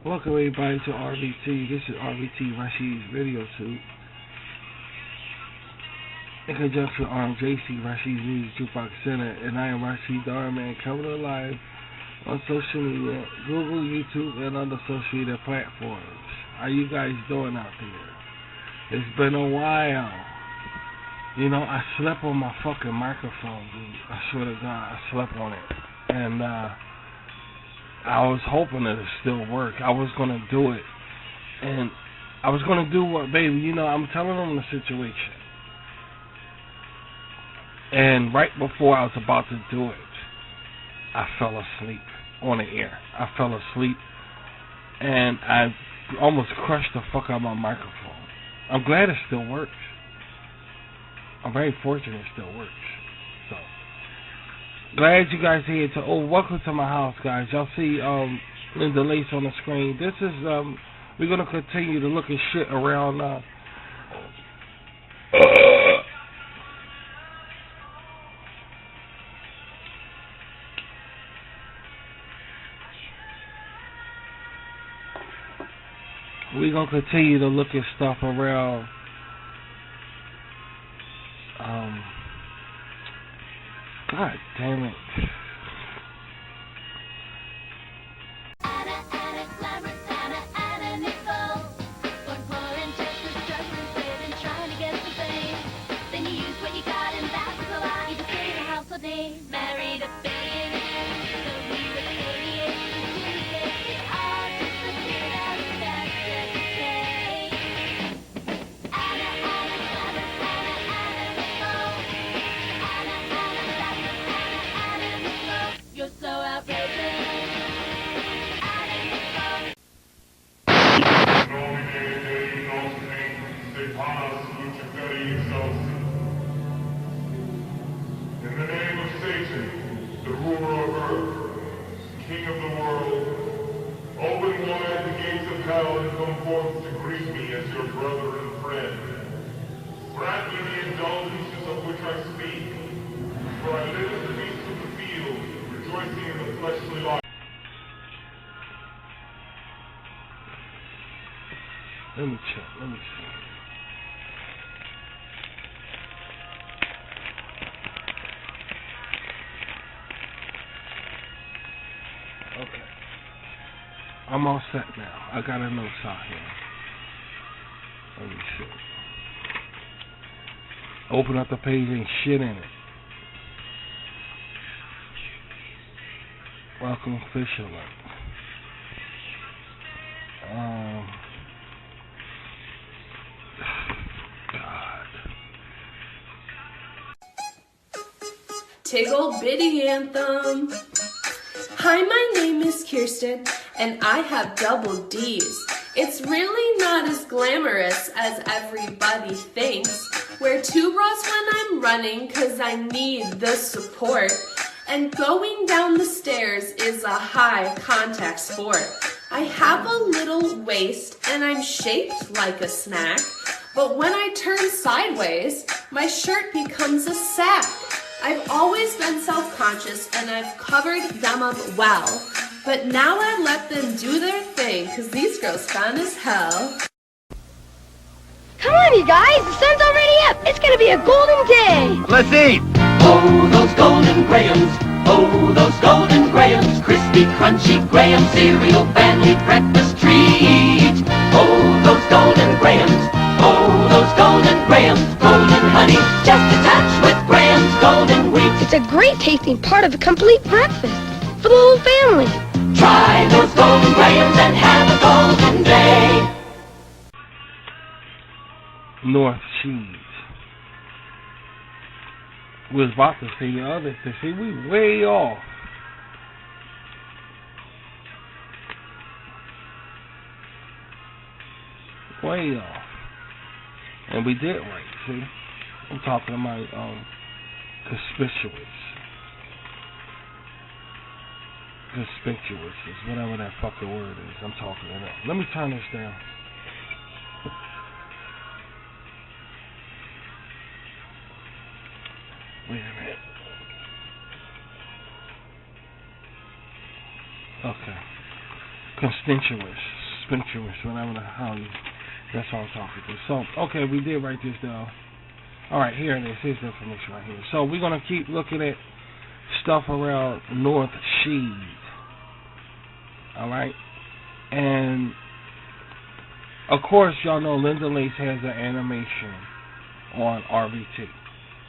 Welcome everybody to RVT. This is RVT Rasheed's video tube. In conjunction with JC Rasheed's Music Jukebox Center, and I am Rasheed the R-Man coming alive on social media, Google, YouTube, and other social media platforms. How you guys doing out there? It's been a while. You know, I slept on my fucking microphone, dude. I swear to God, I slept on it. And I was hoping that it still worked. I was going to do it. And I was going to do what, baby, you know, I'm telling them the situation. And right before I was about to do it, I fell asleep on the air. I fell asleep. And I almost crushed the fuck out of my microphone. I'm glad it still works. I'm very fortunate it still works. So, glad you guys are here. Welcome to my house, guys. Y'all see the lace on the screen. This is we're gonna continue to look at shit around. We're gonna continue to look at stuff around. God damn it. In the name of Satan, the ruler of earth, king of the world, open wide the gates of hell and come forth to greet me as your brother and friend. Grant me the indulgences of which I speak, for I live in the beasts of the field, rejoicing in the fleshly life. Let me see. Okay. I'm all set now. I got a note out here. Let me see. Open up the page and shit in it. Welcome officially. God. Tickle Bitty Anthem. Hi, my name is Kirsten, and I have double D's. It's really not as glamorous as everybody thinks. Wear two bras when I'm running, cause I need the support. And going down the stairs is a high contact sport. I have a little waist, and I'm shaped like a snack. But when I turn sideways, my shirt becomes a sack. I've always been self-conscious and I've covered them up well. But now I let them do their thing, cause these girls fun as hell. Come on, you guys, the sun's already up. It's gonna be a golden day. Let's eat. Oh, those golden grahams. Oh, those golden grahams. Crispy, crunchy graham cereal, family breakfast treat. Oh, those golden grahams. Oh, those golden grahams. Golden honey, just a touch with Graham's golden wheat. It's a great tasting part of a complete breakfast for the whole family. Try those golden grahams and have a golden day. NorthSheed. We was about to say the other thing. See, we way off. Way off. And we did right, see? I'm talking about conspicuous. Conspicuous is whatever that fucking word is. I'm talking it up. Let me turn this down. Wait a minute. Okay. Constituous. conspicuous, whatever the hell that's what I'm talking to. So, okay, we did write this down. Alright, here it is. Here's the information right here. So, we're going to keep looking at stuff around NorthSheed. Alright? And, of course, y'all know Linda Lace has an animation on RVT.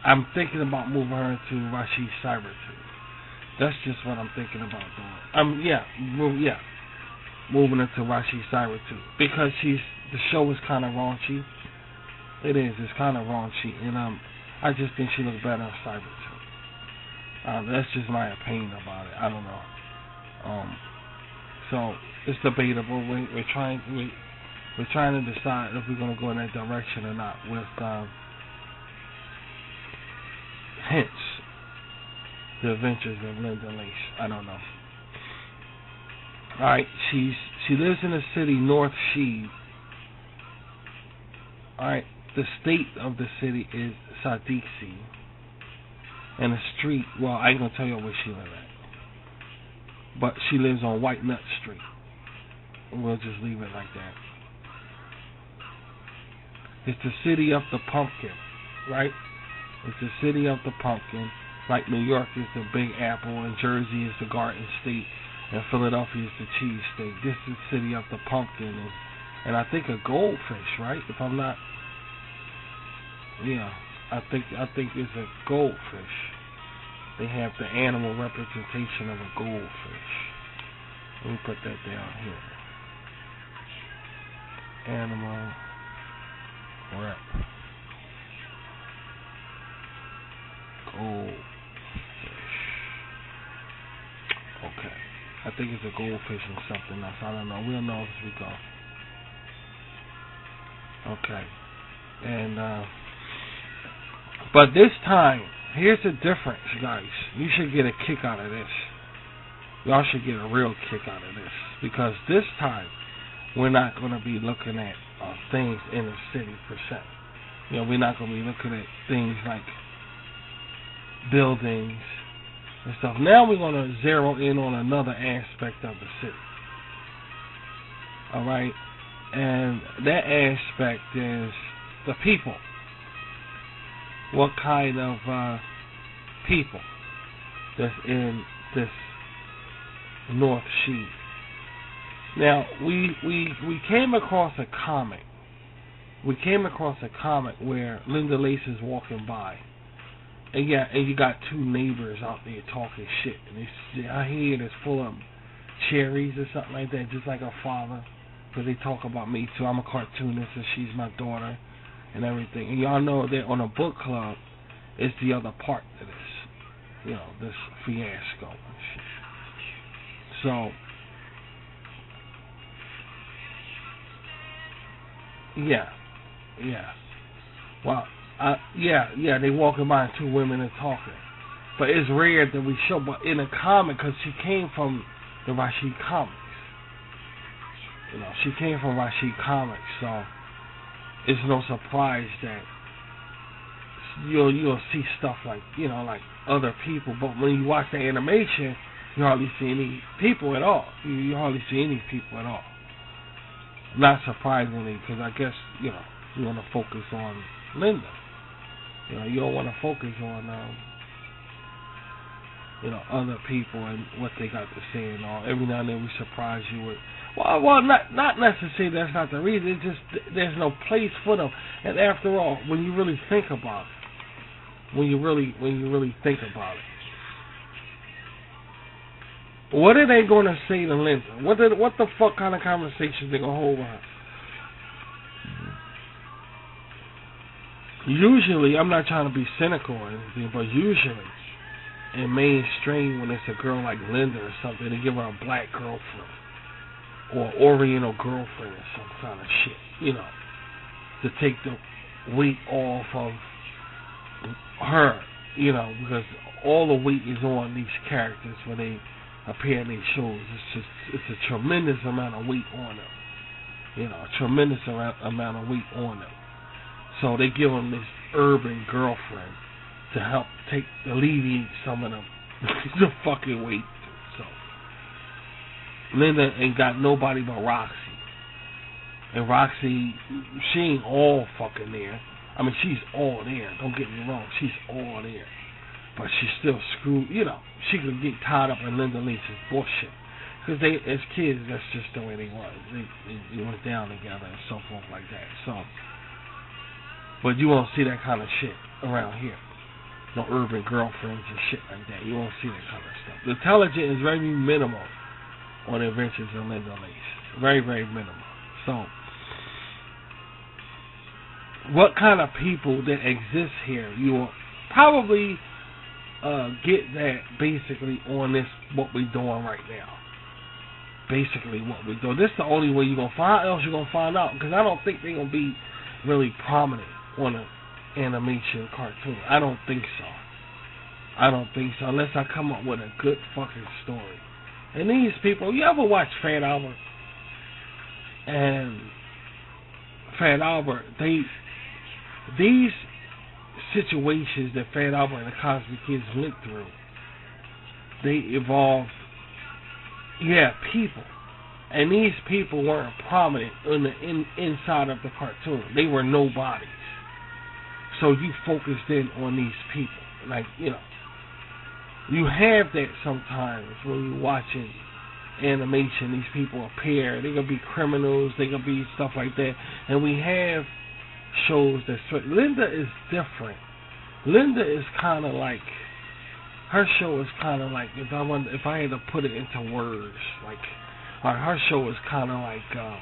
I'm thinking about moving her to Rashid Cyber 2. That's just what I'm thinking about doing. Moving her to Rashid Cyber 2. Because the show is kind of raunchy. It is. It's kind of raunchy. And I just think she looks better on Cyber 2. That's just my opinion about it. I don't know. So, it's debatable. We're trying to decide if we're going to go in that direction or not with hence the adventures of Linda Lace. I don't know. Alright, she lives in the city NorthSheed. Alright, the state of the city is Sadiksi. And the street, well, I ain't gonna tell you where she lives at. But she lives on White Nut Street. We'll just leave it like that. It's the city of the pumpkin, right? It's the city of the pumpkin. Like New York is the Big Apple, and Jersey is the Garden State, and Philadelphia is the Cheese State. This is the city of the pumpkin, and I think a goldfish, right? If I'm not, yeah, I think it's a goldfish. They have the animal representation of a goldfish. Let me put that down here. Animal rep. Goldfish. Okay. I think it's a goldfish or something else. I don't know. We'll know as we go. Okay. And, but this time, here's the difference, guys. You should get a kick out of this. Y'all should get a real kick out of this. Because this time, we're not going to be looking at things in the city per se. You know, we're not going to be looking at things like buildings and stuff. Now we're going to zero in on another aspect of the city. Alright? And that aspect is the people. What kind of people that's in this NorthSheed. Now, we came across a comic. We came across a comic where Linda Lace is walking by. And you got two neighbors out there talking shit. And her head is full of cherries or something like that, just like her father. Because they talk about me too. I'm a cartoonist and she's my daughter and everything. And y'all know that on a book club, it's the other part to this. You know, this fiasco and shit. So, yeah. Well, they walking by and two women are talking. But it's rare that we show, but in a comic, because she came from the Rashid comics. You know, she came from Rashid comics, so it's no surprise that you'll see stuff like, you know, like other people. But when you watch the animation, you hardly see any people at all. You hardly see any people at all. Not surprisingly, because I guess, you know, you want to focus on Linda. You know, you don't want to focus on, you know, other people and what they got to say and all. Every now and then we surprise you with, well, not necessarily that's not the reason. It's just there's no place for them. And after all, when you really think about it, when you really think about it, what are they going to say to Linda? What the fuck kind of conversations they going to hold with her? Usually, I'm not trying to be cynical or anything, but usually, in mainstream, when it's a girl like Linda or something, they give her a black girlfriend or Oriental girlfriend or some kind of shit, you know, to take the weight off of her, you know, because all the weight is on these characters when they appear in these shows. It's a tremendous amount of weight on them, you know, a tremendous amount of weight on them. So they give them this urban girlfriend to help alleviate some of the fucking weight. So Linda ain't got nobody but Roxy. And Roxy, she ain't all fucking there. I mean, she's all there. Don't get me wrong, she's all there. But she's still screwed. You know, she could get tied up in Linda Lee's bullshit. Because they, as kids, that's just the way they was. They went down together and so forth like that. So, but you won't see that kind of shit around here. No urban girlfriends and shit like that. You won't see that kind of stuff. The intelligence is very minimal on the Adventures of Linda Lee's. Very, very minimal. So, what kind of people that exist here? You will probably get that basically on this, what we're doing right now. Basically what we're doing. This is the only way you're going to find, else you're going to find out. Because I don't think they're going to be really prominent on an animation cartoon. I don't think so. I don't think so. Unless I come up with a good fucking story. And these people, you ever watch Fat Albert? And Fat Albert, these situations that Fat Albert and the Cosby Kids went through, they evolved, people. And these people weren't prominent in the inside of the cartoon. They were nobodies. So you focused in on these people. Like, you know, you have that sometimes when you're watching animation. These people appear. They could be criminals. They could be stuff like that. And we have shows that Linda is different. Linda is kind of like, her show is kind of like, if I had to put it into words, like, her show is kind of like, oh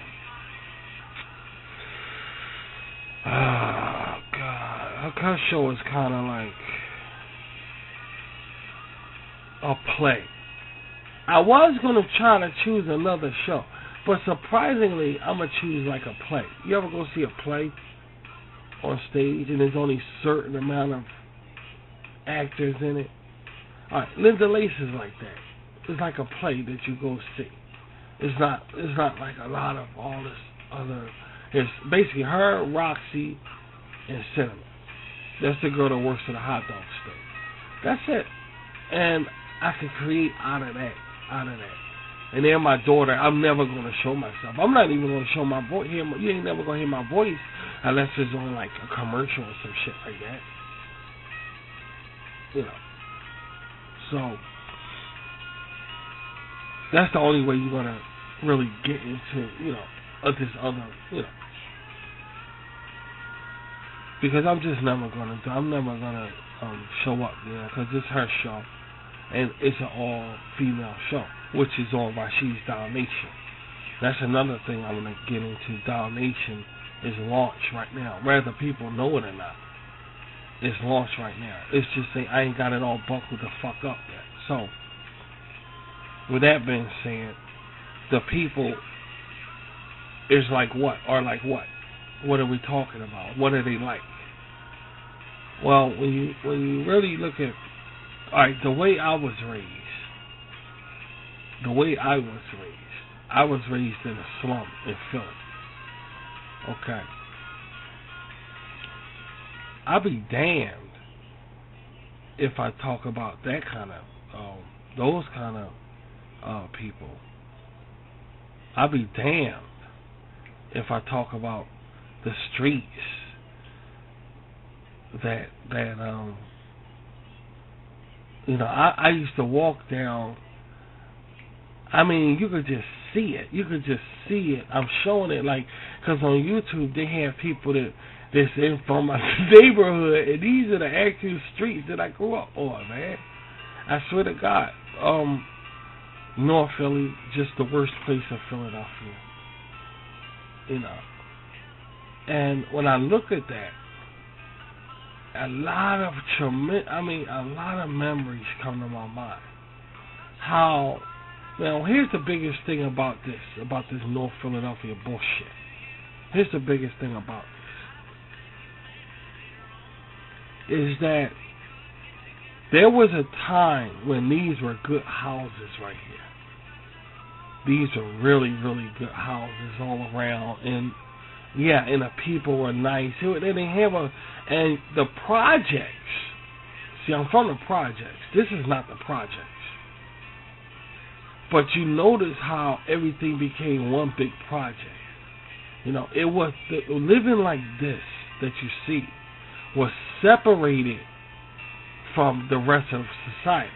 God, her show is kind of like a play. I was going to try to choose another show, but surprisingly, I'm going to choose like a play. You ever go see a play on stage and there's only a certain amount of actors in it? Alright, Linda Lace is like that. It's like a play that you go see. It's not like a lot of all this other. It's basically her, Roxy, and Cinnamon. That's the girl that works at the hot dog stand. That's it. And I can create out of that. And then my daughter, I'm never going to show myself. I'm not even going to show my voice. You ain't never going to hear my voice unless it's on like a commercial or some shit like that. You know. So, that's the only way you're going to really get into, you know, this other, you know. Because I'm just never going to show up there because it's her show. And it's an all-female show, which is on Rasheed's Doll Nation. That's another thing I'm going to get into. Doll Nation is launched right now. Whether people know it or not, it's launched right now. It's just saying I ain't got it all buckled the fuck up yet. So, with that being said, the people is like what? Or like what? What are we talking about? What are they like? Well, when you really look at, alright, the way I was raised in a slum in Philly. Okay. I'll be damned if I talk about that kind of, those kind of people. I'll be damned if I talk about the streets that you know, I used to walk down. I mean, you could just see it. I'm showing it like, because on YouTube they have people that's in from my neighborhood, and these are the actual streets that I grew up on, man. I swear to God. North Philly, just the worst place in Philadelphia. You know. And when I look at that, a lot of memories come to my mind. How, here's the biggest thing about this North Philadelphia bullshit. Here's the biggest thing about this. Is that there was a time when these were good houses right here. These were really, really good houses all around, and the people were nice. And the projects. See, I'm from the projects. This is not the projects. But you notice how everything became one big project. You know, it was living like this that you see was separated from the rest of society.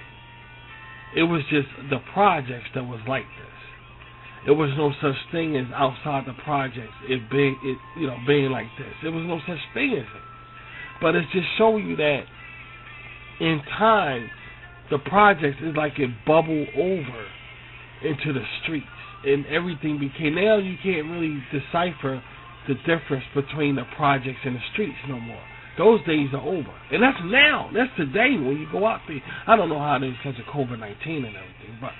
It was just the projects that was like this. There was no such thing as outside the projects being like this. There was no such thing as it. But it's just showing you that in time, the projects is like it bubbled over into the streets, and everything became. Now you can't really decipher the difference between the projects and the streets no more. Those days are over, and that's now. That's today when you go out there. I don't know how it is because of COVID-19 and everything, but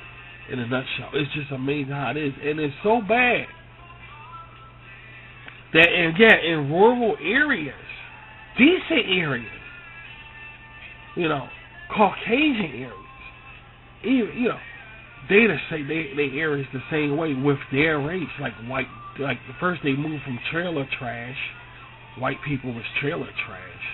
in a nutshell, it's just amazing how it is, and it's so bad that, and yeah, in rural areas, decent areas, you know, Caucasian areas, even, you know, they say they areas the same way with their race, like white. Like the first they moved from trailer trash. White people was trailer trash.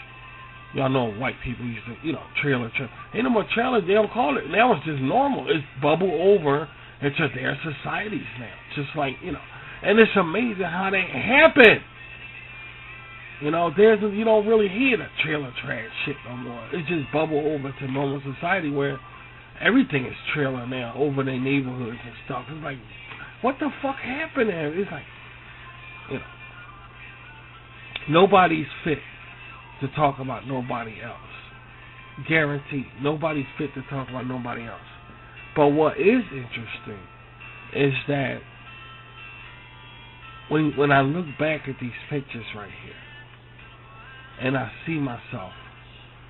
Y'all know white people used to, you know, trailer trash. Ain't no more trailers, they don't call it. Now it's just normal. It's bubbled over into their societies now. Just like, you know. And it's amazing how that happened. You know, you don't really hear the trailer trash shit no more. It's just bubbled over to normal society where everything is trailer now over their neighborhoods and stuff. It's like, what the fuck happened there? It's like, you know, nobody's fit to talk about nobody else. Guaranteed. Nobody's fit to talk about nobody else. But what is interesting is that when I look back at these pictures right here, and I see myself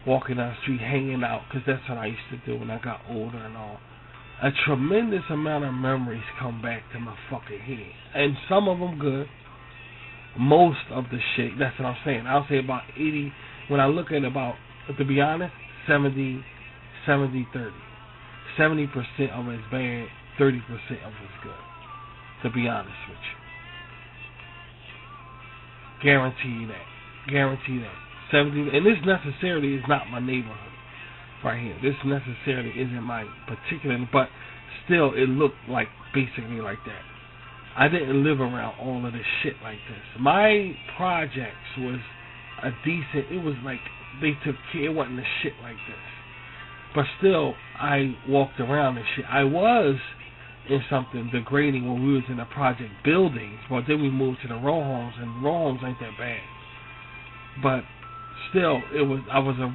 walking down the street, hanging out, because that's what I used to do when I got older and all, a tremendous amount of memories come back to my fucking head. And some of them good. Most of the shit, that's what I'm saying. I'll say about 80, when I look at about, to be honest, 70, 30. 70% of it is bad, 30% of it is good. To be honest with you. Guarantee that. 70, and this necessarily is not my neighborhood right here. This necessarily isn't my particular, but still it looked like basically like that. I didn't live around all of this shit like this. My projects was a decent, it was like they took care, it wasn't a shit like this. But still, I walked around and shit. I was in something degrading when we was in the project buildings, but then we moved to the row homes, and row homes ain't that bad. But still,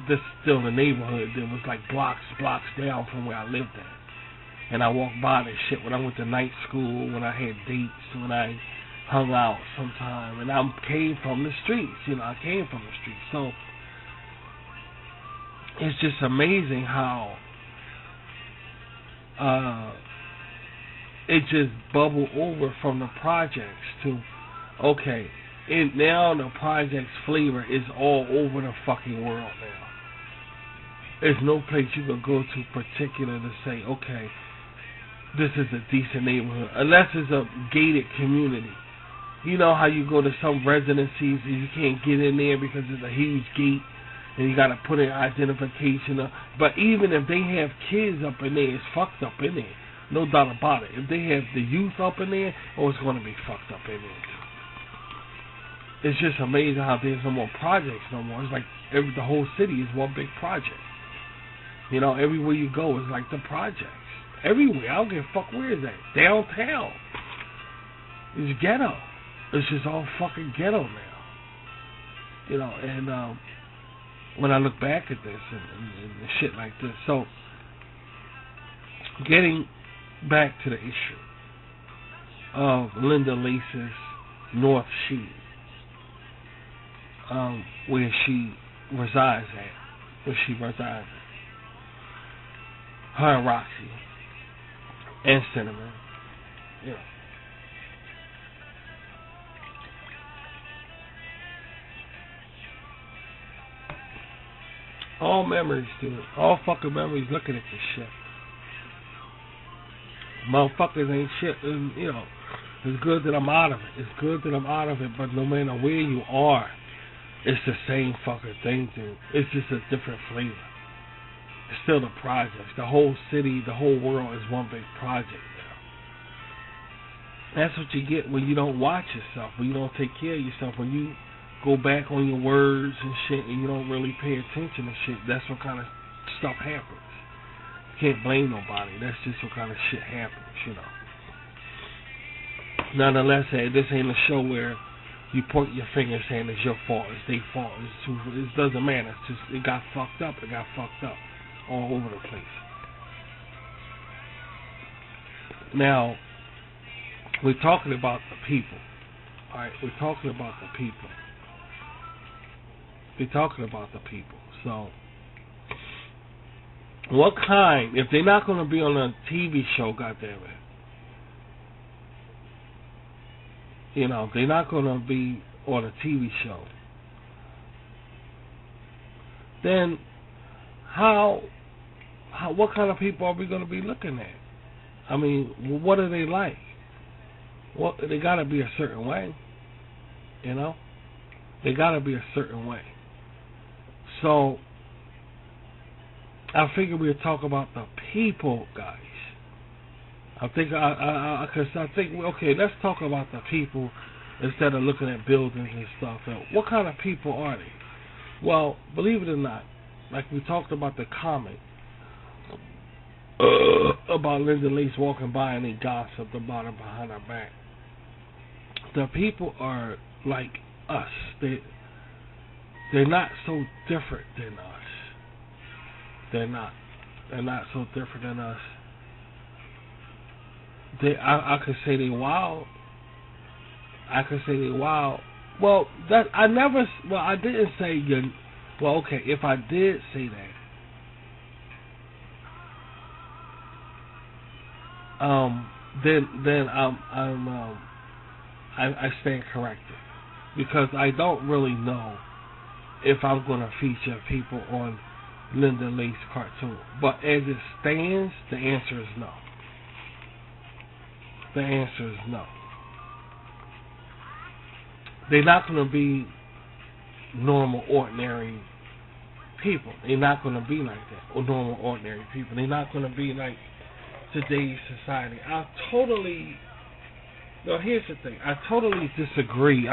this still the neighborhood that was like blocks down from where I lived at. And I walked by this shit when I went to night school, when I had dates, when I hung out sometime. And I came from the streets, you know, So it's just amazing how it just bubbled over from the projects to, okay, and now the project's flavor is all over the fucking world now. There's no place you can go to particular to say, okay, this is a decent neighborhood, unless it's a gated community. You know how you go to some residencies and you can't get in there because it's a huge gate and you got to put in identification. But even if they have kids up in there, it's fucked up in there. No doubt about it. If they have the youth up in there, it's going to be fucked up in there too. It's just amazing how there's no more projects no more. It's like the whole city is one big project. You know, everywhere you go is like the projects. Everywhere. I don't give a fuck where is that. Downtown. It's ghetto. It's just all fucking ghetto now. You know, and when I look back at this and shit like this. So, getting back to the issue of Linda Lace's NorthSheed, where she resides at. Her and Roxy and Cinnamon, you know. All memories, dude. All fucking memories looking at this shit. Motherfuckers ain't shit, and, you know, it's good that I'm out of it. But no matter where you are, it's the same fucking thing, dude. It's just a different flavor. It's still the projects. The whole city, the whole world is one big project That's what you get when you don't watch yourself, when you don't take care of yourself, when you go back on your words and shit and you don't really pay attention to shit. That's what kind of stuff happens. You can't blame nobody. That's just what kind of shit happens, you know. Nonetheless, this ain't a show where you point your finger saying it's your fault, it's their fault. It doesn't matter. It's just it got fucked up. It got fucked up all over the place. Now, we're talking about the people. Alright, we're talking about the people. We're talking about the people. So, what kind, if they're not going to be on a TV show, goddammit, you know, they're not going to be on a TV show, then what kind of people are we going to be looking at? I mean, what are they like? Well, they got to be a certain way, you know? They got to be a certain way. So, I figure we'll talk about the people, guys. Okay, let's talk about the people instead of looking at buildings and stuff. And what kind of people are they? Well, believe it or not, like we talked about the comic about Linda Lace walking by and they gossiped about her behind her back. The people are like us. They're not so different than us. They're not so different than us. I could say they wild. I could say they wild. Well, I didn't say you. Well, okay, if I did say that, then I stand corrected, because I don't really know if I'm going to feature people on Linda Lace cartoon. But as it stands, the answer is no. The answer is no. They're not going to be normal, ordinary people. They're not going to be like that, or normal, ordinary people. They're not going to be like today's society. Here's the thing. I totally disagree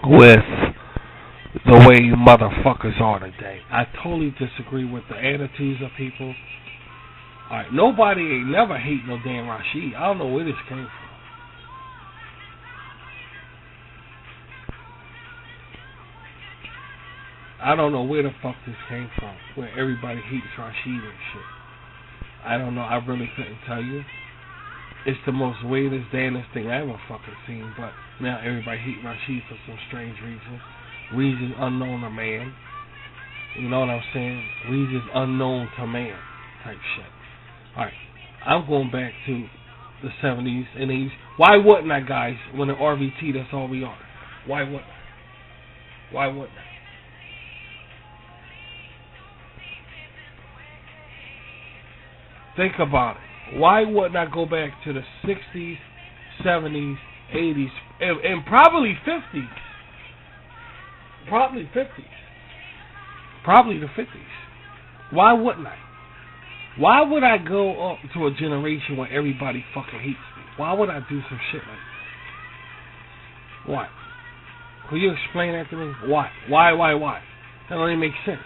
with the way motherfuckers are today. I totally disagree with the attitudes of people. Alright, nobody ain't never hate no damn Rashid. I don't know where this came from. I don't know where the fuck this came from, where everybody hates Rashid and shit. I don't know. I really couldn't tell you. It's the most weirdest, damnest thing I ever fucking seen, but now everybody hates Rashid for some strange reasons. Reasons unknown to man. You know what I'm saying? Reasons unknown to man type shit. Alright, I'm going back to the 70s and 80s. Why wouldn't I, guys, when the RVT, that's all we are? Why wouldn't I? Why wouldn't I? Think about it. Why wouldn't I go back to the 60s, 70s, 80s, and probably 50s? Probably 50s. Probably the 50s. Why wouldn't I? Why would I go up to a generation where everybody fucking hates me? Why would I do some shit like that? Why? Can you explain that to me? Why? Why? That don't even make sense.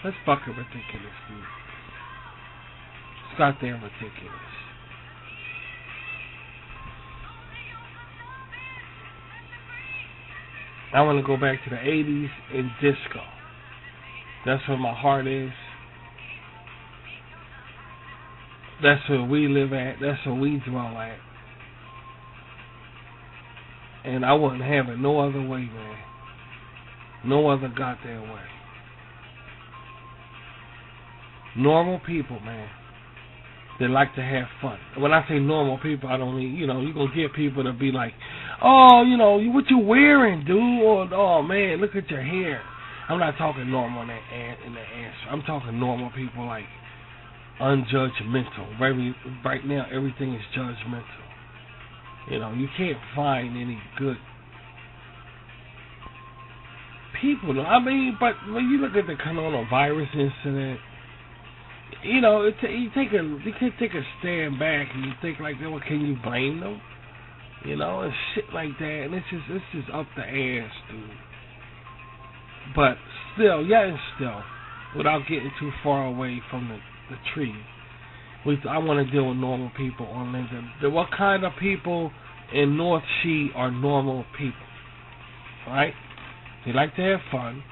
That's fucking ridiculous, dude. It's goddamn ridiculous. I want to go back to the 80s and disco. That's where my heart is. That's where we live at. That's where we dwell at. And I wouldn't have it no other way, man. No other goddamn way. Normal people, man. They like to have fun. When I say normal people, I don't mean, you're going to get people to be like, oh, what you wearing, dude? Or, oh, man, look at your hair. I'm not talking normal in the answer. I'm talking normal people, like unjudgmental. Right now, everything is judgmental. You can't find any good people. I mean, but when you look at the coronavirus incident, you know, you can take a stand back and you think like, well, can you blame them? You know, and shit like that, and it's just up the ass, dude. But still, without getting too far away from the tree, I want to deal with normal people on LinkedIn. What kind of people in NorthSheed are normal people? Right? They like to have fun.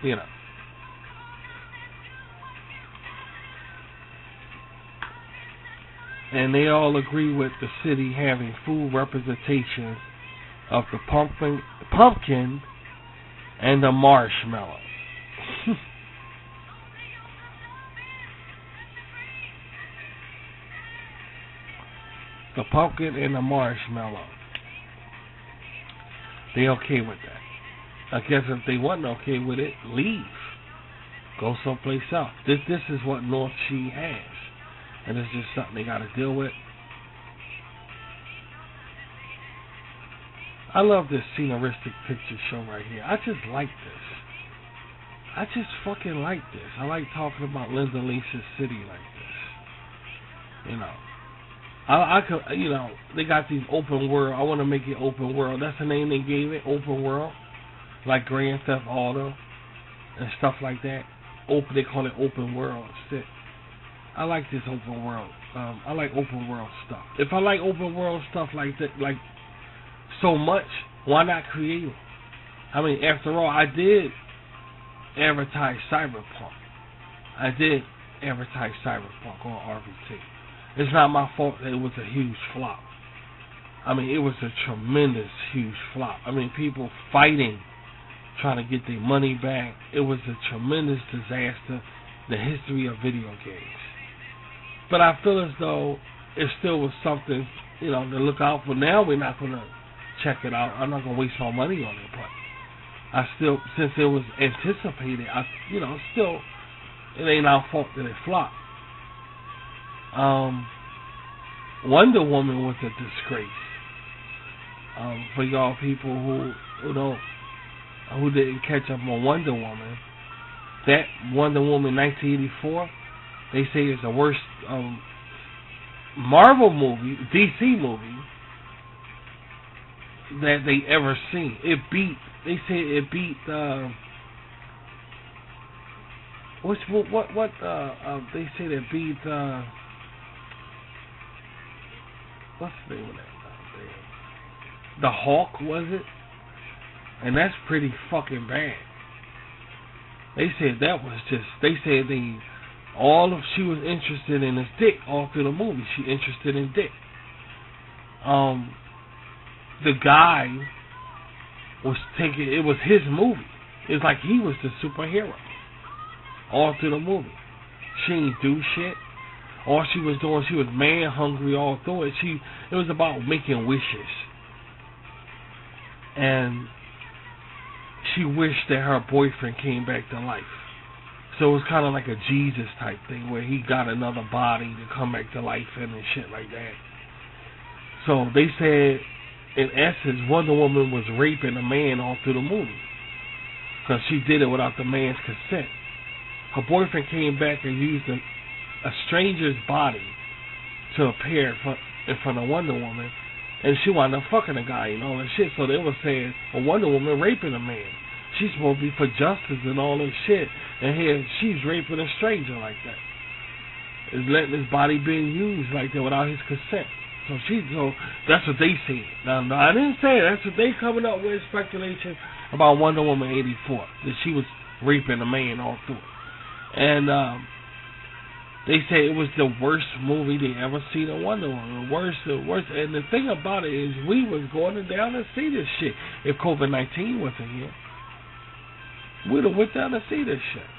You know. And they all agree with the city having full representation of the pumpkin and the marshmallow. The pumpkin and the marshmallow. They okay with that. I guess if they wasn't okay with it, leave. Go someplace else. This is what NorthSheed has. And it's just something they got to deal with. I love this sceneristic picture show right here. I just like this. I just fucking like this. I like talking about Linda Lisa's city like this. You know. I could, you know, they got these open world. I want to make it open world. That's the name they gave it, open world. Like Grand Theft Auto and stuff like that. They call it open world. Shit. I like this open world. I like open world stuff. If I like open world stuff like that, like so much, why not create it? I mean, after all, I did advertise Cyberpunk. I did advertise Cyberpunk on RVT. It's not my fault that it was a huge flop. I mean, it was a tremendous, huge flop. I mean, people fighting, trying to get their money back. It was a tremendous disaster, the history of video games. But I feel as though it still was something, you know, to look out for. Now we're not going to check it out. I'm not going to waste my money on it. But I still, since it was anticipated, it ain't our fault that it flopped. Wonder Woman was a disgrace. For y'all people who didn't catch up on Wonder Woman, that Wonder Woman 1984, they say is the worst Marvel movie, DC movie that they ever seen. They say it beat they say it beat what's the name of that? The Hawk, was it? And that's pretty fucking bad. They said that was just. They said she was interested in his dick all through the movie. She interested in dick. The guy was taking. It was his movie. It's like he was the superhero all through the movie. She ain't do shit. All she was doing, she was man hungry all through it. It was about making wishes. And she wished that her boyfriend came back to life. So it was kind of like a Jesus type thing where he got another body to come back to life and shit like that. So they said, in essence, Wonder Woman was raping a man all through the movie. Because she did it without the man's consent. Her boyfriend came back and used a stranger's body to appear in front of Wonder Woman, and she wound up fucking a guy and all that shit. So they were saying, well, Wonder Woman raping a man. She's supposed to be for justice and all this shit, and here she's raping a stranger like that. Is letting his body being used like that without his consent. So that's what they said. Now I didn't say it. That's what they coming up with, speculation about Wonder Woman 84, that she was raping a man all through it. And they say it was the worst movie they ever seen of Wonder Woman. The worst. And the thing about it is, we was going down to see this shit. If COVID-19 wasn't here, we'd have went down to see this shit.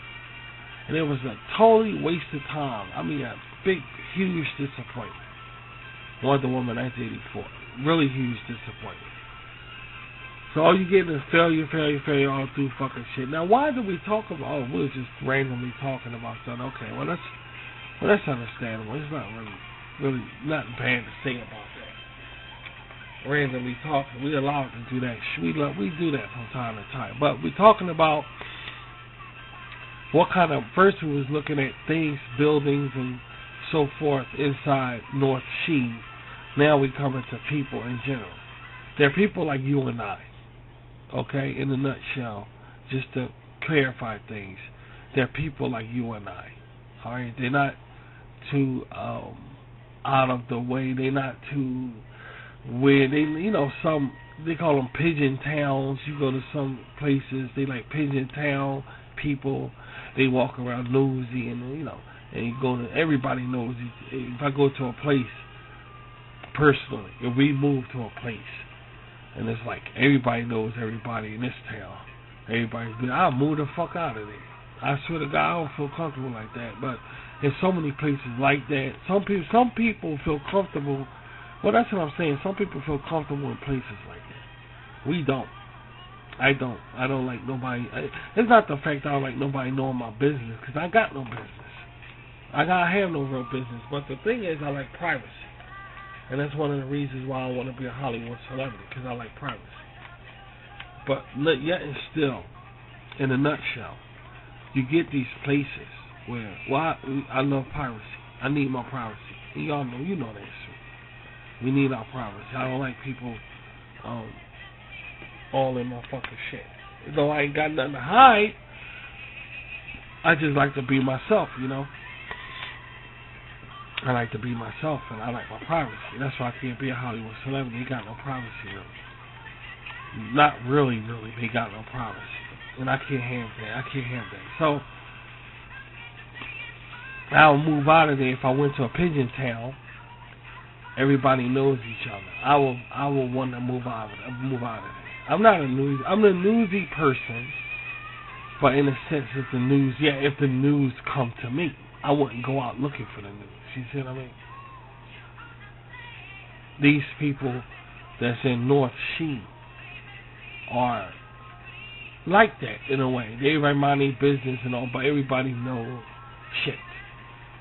And it was a totally waste of time. I mean, a big, huge disappointment. Wonder Woman 1984. Really huge disappointment. So all you get is failure all through fucking shit. Now, why do we talk about? We were just randomly talking about something. Okay, well that's understandable. It's not really really nothing bad to say about that. Randomly talking, we allowed to do that. We do that from time to time. But we're talking about what kind of, first we was looking at things, buildings and so forth inside NorthSheed. Now we come to people in general. They're people like you and I. Okay, in a nutshell, just to clarify things. They're people like you and I. Alright, they're not too out of the way. They're not too weird. They, some, they call them pigeon towns. You go to some places, they like pigeon town people. They walk around nosy and and you go to, everybody knows. If I go to a place personally, if we move to a place and it's like everybody knows everybody in this town, I'll move the fuck out of there. I swear to God, I don't feel comfortable like that. But there's so many places like that. Some people feel comfortable. Well, that's what I'm saying. Some people feel comfortable in places like that. We don't. I don't. I don't like nobody. It's not the fact I don't like nobody knowing my business, because I got no business. I have no real business. But the thing is, I like privacy. And that's one of the reasons why I want to be a Hollywood celebrity, because I like privacy. But yet and still, in a nutshell, you get these places where, I love privacy. I need my privacy. And y'all know, you know that. We need our privacy. I don't like people all in my fucking shit. Though I ain't got nothing to hide, I just like to be myself, I like to be myself, and I like my privacy. That's why I can't be a Hollywood celebrity. They got no privacy, really. Not really, they got no privacy. And I can't have that. So, I'll move out of there. If I went to a pigeon town, everybody knows each other. I will want to move out of there. I'm not a newsy. I'm a newsy person, but in a sense, if the news come to me, I wouldn't go out looking for the news. You see what I mean? These people that's in NorthSheed are like that in a way. They mind their business and all, but everybody knows shit.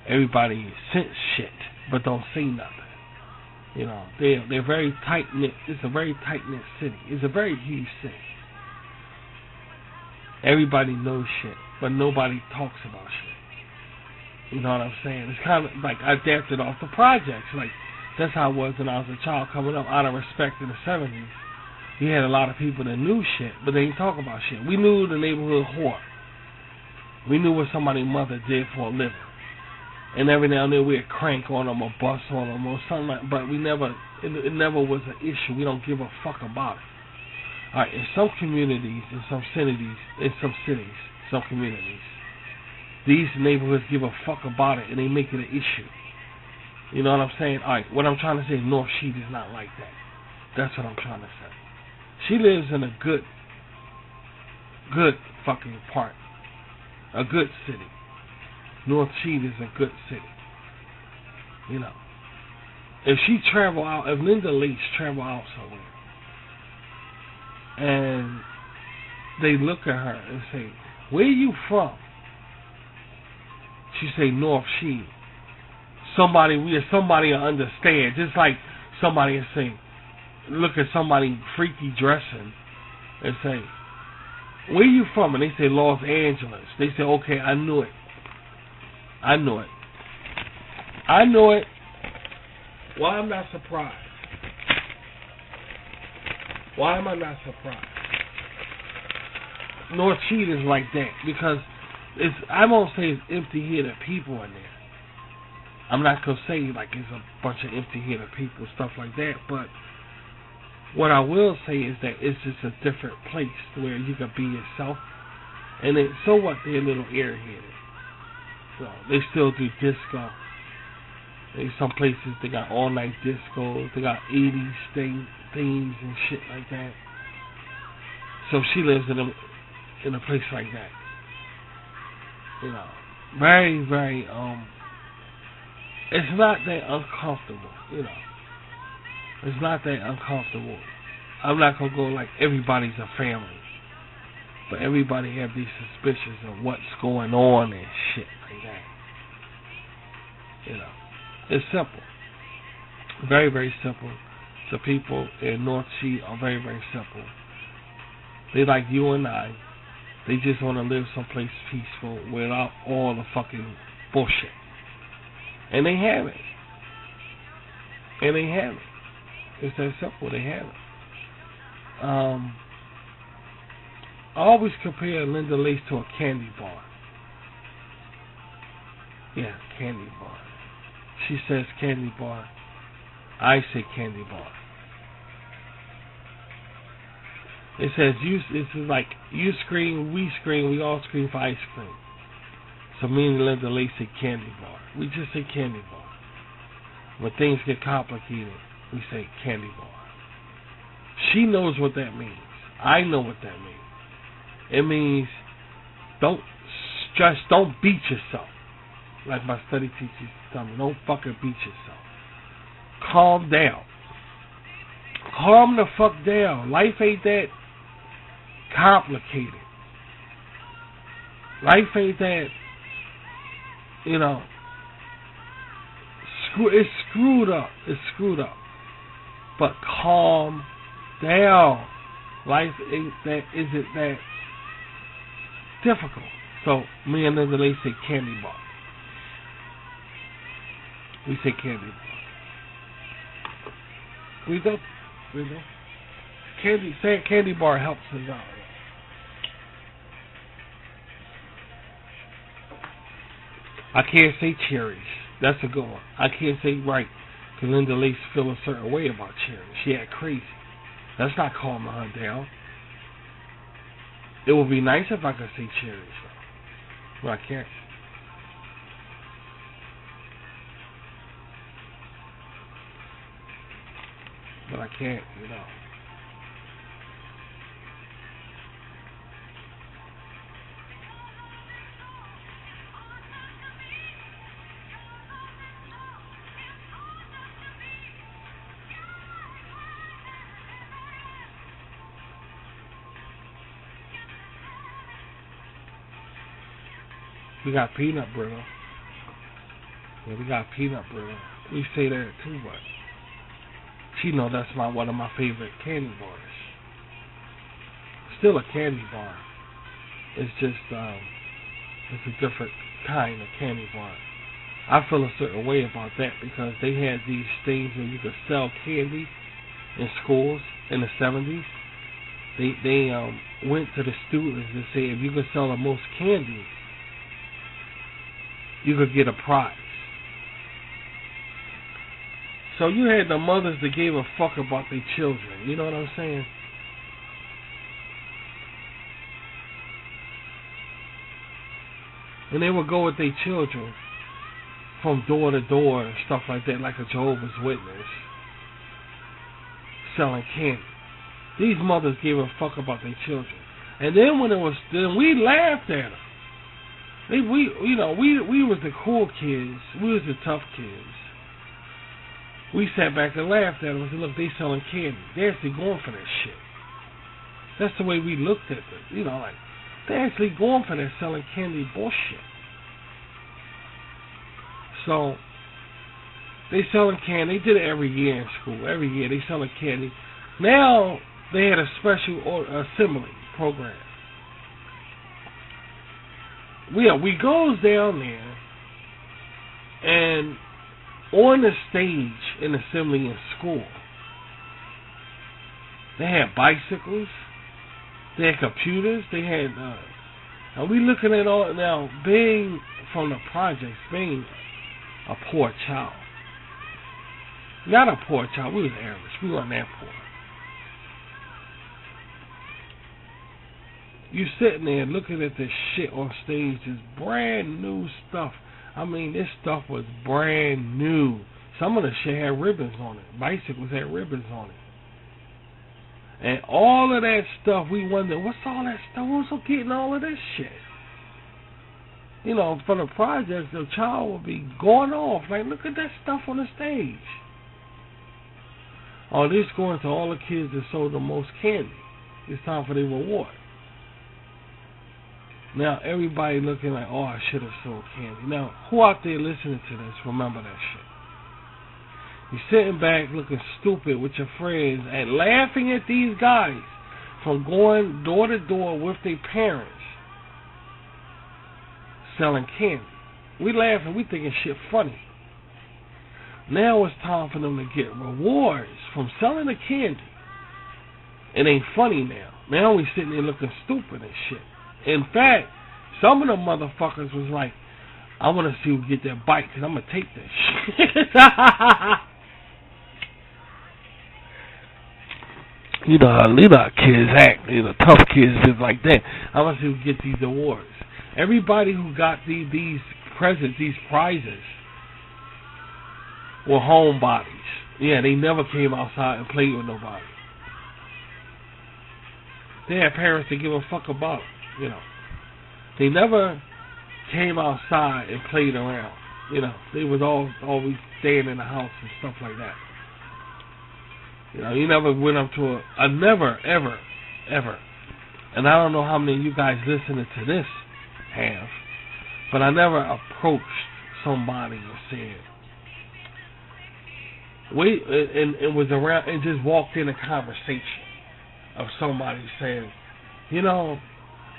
Everybody sense shit, but don't say nothing. They're very tight knit. It's a very tight knit city. It's a very huge city. Everybody knows shit, but nobody talks about shit. You know what I'm saying? It's kind of like I adapted off the projects. Like that's how it was when I was a child coming up. Out of respect in the 70s, you had a lot of people that knew shit, but they didn't talk about shit. We knew the neighborhood whore. We knew what somebody's mother did for a living. And every now and then we'd crank on them or bust on them or something like. But it never was an issue. We don't give a fuck about it. All right, in some communities, in some cities, some communities, these neighborhoods give a fuck about it and they make it an issue. You know what I'm saying? All right, what I'm trying to say is NorthSheed is not like that. That's what I'm trying to say. She lives in a good fucking part, a good city. NorthSheed is a good city. If she travel out, if Linda Leach travel out somewhere, and they look at her and say, "Where you from?" She say NorthSheed. Somebody will understand. Just like somebody will say, look at somebody freaky dressing and say, "Where you from?" And they say Los Angeles. They say, "Okay, I knew it. Why am I not surprised? Why am I not surprised? NorthSheed is like that because I won't say it's empty-headed people in there. I'm not going to say like it's a bunch of empty-headed people, stuff like that, but what I will say is that it's just a different place where you can be yourself. And so what, they're a little airheaded. So they still do disco. There's some places they got all-night discos. They got 80s themes and shit like that. So she lives in a place like that. Very, very, it's not that uncomfortable, It's not that uncomfortable. I'm not going to go like everybody's a family. But everybody have these suspicions of what's going on and shit like that. It's simple. Very, very simple. The people in NorthSheed are very, very simple. They like you and I. They just want to live someplace peaceful without all the fucking bullshit. And they have it. And they have it. It's that simple. They have it. I always compare Linda Lace to a candy bar. Yeah, candy bar. She says candy bar. I say candy bar. It says it's like you scream, we scream, we all scream for ice cream. So me and Linda Lace say candy bar. We just say candy bar. When things get complicated, we say candy bar. She knows what that means. I know what that means. It means don't stress, don't beat yourself. Like my study teachers tell me, don't fucking beat yourself. Calm down. Calm the fuck down. Life ain't that complicated. Life ain't that, it's screwed up. It's screwed up. But calm down. Life isn't that difficult. So me and Linda Lace say candy bar. We say candy bar. We do. Saying candy bar helps us out. I can't say cherries. That's a good one. I can't say right, because Linda Lace feel a certain way about cherries. She act crazy. That's not calming her down. It would be nice if I could say cherries, though. But I can't. But I can't, We got peanut brittle. Yeah, we got peanut brittle. We say that too, but she know that's one of my favorite candy bars. Still a candy bar. It's just it's a different kind of candy bar. I feel a certain way about that because they had these things where you could sell candy in schools in the 70s. They went to the students and said if you could sell the most candy, you could get a prize. So you had the mothers that gave a fuck about their children. You know what I'm saying? And they would go with their children from door to door and stuff like that, like a Jehovah's Witness, selling candy. These mothers gave a fuck about their children. And then then we laughed at them. We was the cool kids. We was the tough kids. We sat back and laughed at them and said, look, they selling candy. They're actually going for that shit. That's the way we looked at it. Like, they're actually going for that selling candy bullshit. So, they selling candy. They did it every year in school. Every year they selling candy. Now, they had a special assembly program. We goes down there, and on the stage in assembly in school, they had bicycles, they had computers, they had, and we looking at all, now, being from the projects, being a poor child, not a poor child, we was average, we weren't that poor. You sitting there looking at this shit on stage, this brand new stuff. I mean, this stuff was brand new. Some of the shit had ribbons on it. Bicycles had ribbons on it. And all of that stuff, we wonder, what's all that stuff? Who's getting all of this shit? For the projects, the child would be going off. Like, look at that stuff on the stage. Oh, this going to all the kids that sold the most candy. It's time for their reward. Now, everybody looking like, oh, I should have sold candy. Now, who out there listening to this remember that shit? You're sitting back looking stupid with your friends and laughing at these guys from going door to door with their parents selling candy. We laughing, we thinking shit funny. Now it's time for them to get rewards from selling the candy. It ain't funny now. Now we sitting there looking stupid and shit. In fact, some of them motherfuckers was like, I want to see who get that bike because I'm going to take that shit. You know how kids act. Tough kids is like that. I want to see who get these awards. Everybody who got these presents, these prizes, were homebodies. Yeah, they never came outside and played with nobody. They had parents that give a fuck about it, They never came outside and played around. They was always staying in the house and stuff like that. You never went up to never, ever, ever. And I don't know how many of you guys listening to this have, but I never approached somebody and said, wait, and was around and just walked in a conversation of somebody saying,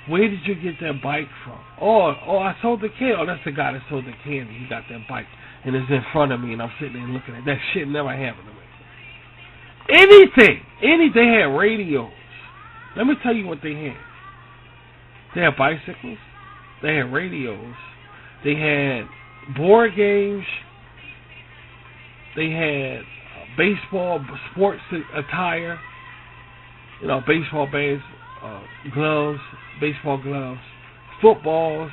where did you get that bike from? Oh, I sold the candy. Oh, that's the guy that sold the candy. He got that bike and it's in front of me and I'm sitting there looking at it. That shit never happened to me. Anything. They had radios. Let me tell you what they had. They had bicycles. They had radios. They had board games. They had baseball, sports attire. Baseball bats, gloves, baseball gloves, footballs,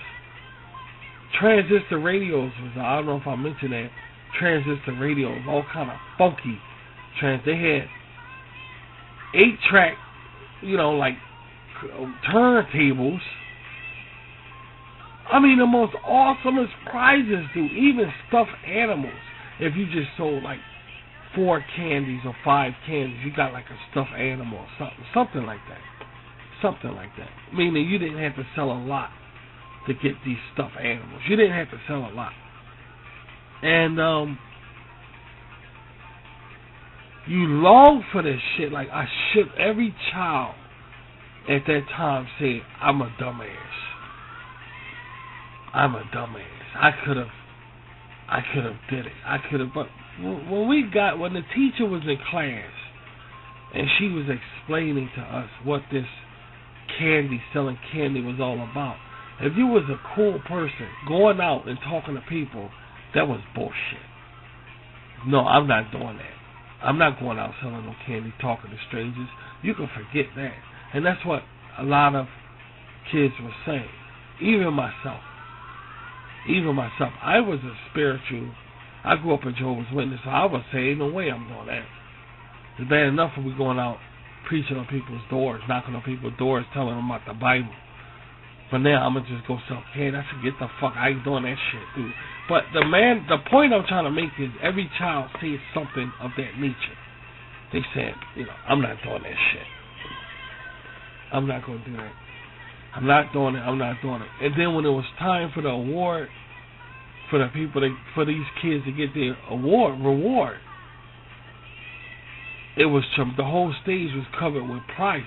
transistor radios. I don't know if I mentioned that. Transistor radios, all kind of funky. They had 8-track, like turntables. I mean, the most awesomest prizes, dude. Even stuffed animals. If you just sold like 4 candies or 5 candies, you got like a stuffed animal or something like that. Meaning you didn't have to sell a lot to get these stuffed animals. You didn't have to sell a lot. And you long for this shit. Like every child at that time said, I'm a dumbass. I could have did it. But when the teacher was in class and she was explaining to us what this selling candy was all about, if you was a cool person going out and talking to people, that was bullshit. No, I'm not doing that. I'm not going out selling no candy, talking to strangers. You can forget that. And that's what a lot of kids were saying. Even myself. I was a spiritual. I grew up a Jehovah's Witness, so I would say, ain't no way I'm doing that. It's bad enough if we're going out preaching on people's doors, knocking on people's doors, telling them about the Bible. But now I'm going to just go sell candy. I said, get the fuck, I ain't doing that shit, dude. But the point I'm trying to make is every child says something of that nature. They said, I'm not doing that shit. I'm not going to do that. I'm not doing it. And then when it was time for the award, for the people, for these kids to get their reward, it was the whole stage was covered with prizes.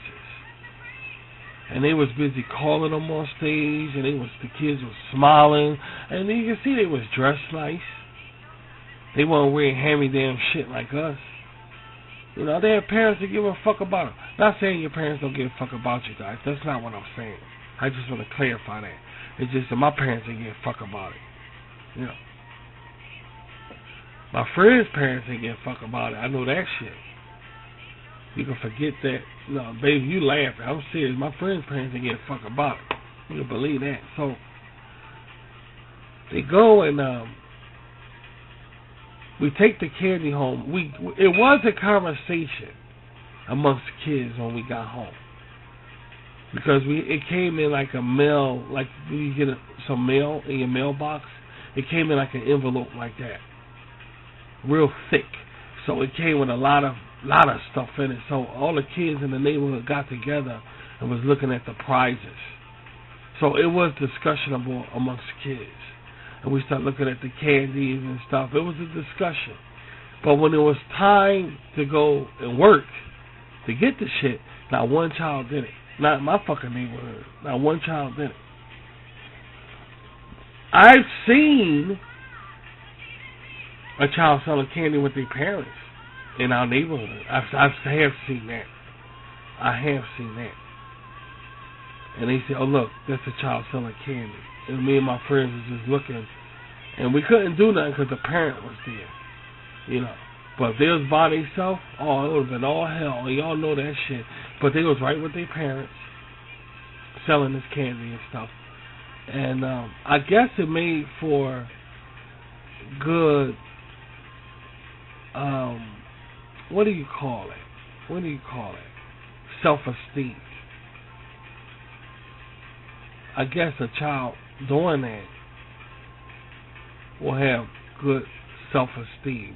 And they was busy calling them on stage, and the kids was smiling, and you can see they was dressed nice. They weren't wearing hand-me-down shit like us. They had parents that give a fuck about them. Not saying your parents don't give a fuck about you guys. That's not what I'm saying. I just want to clarify that. It's just that my parents didn't give a fuck about it. My friends' parents didn't give a fuck about it. I know that shit. You can forget that. No, baby, you laughing. I'm serious. My friends' parents didn't give a fuck about it. You can believe that. So they go and we take the candy home. It was a conversation amongst the kids when we got home, because it came in like a mail, like you get some mail in your mailbox. It came in like an envelope like that, real thick. So it came with a lot of stuff in it. So all the kids in the neighborhood got together and was looking at the prizes. So it was discussionable amongst the kids. And we started looking at the candies and stuff. It was a discussion. But when it was time to go and work to get the shit, not one child did it. Not in my fucking neighborhood. Not one child did it. I've seen a child selling candy with their parents in our neighborhood. I have seen that. I have seen that. And they say, oh look, that's a child selling candy. And me and my friends was just looking, and we couldn't do nothing because the parent was there, you know. But if they was by themselves, oh, it would have been all hell. And y'all know that shit. But they was right with their parents, selling this candy and stuff. And I guess it made for good, what do you call it? Self-esteem. I guess a child doing that will have good self-esteem.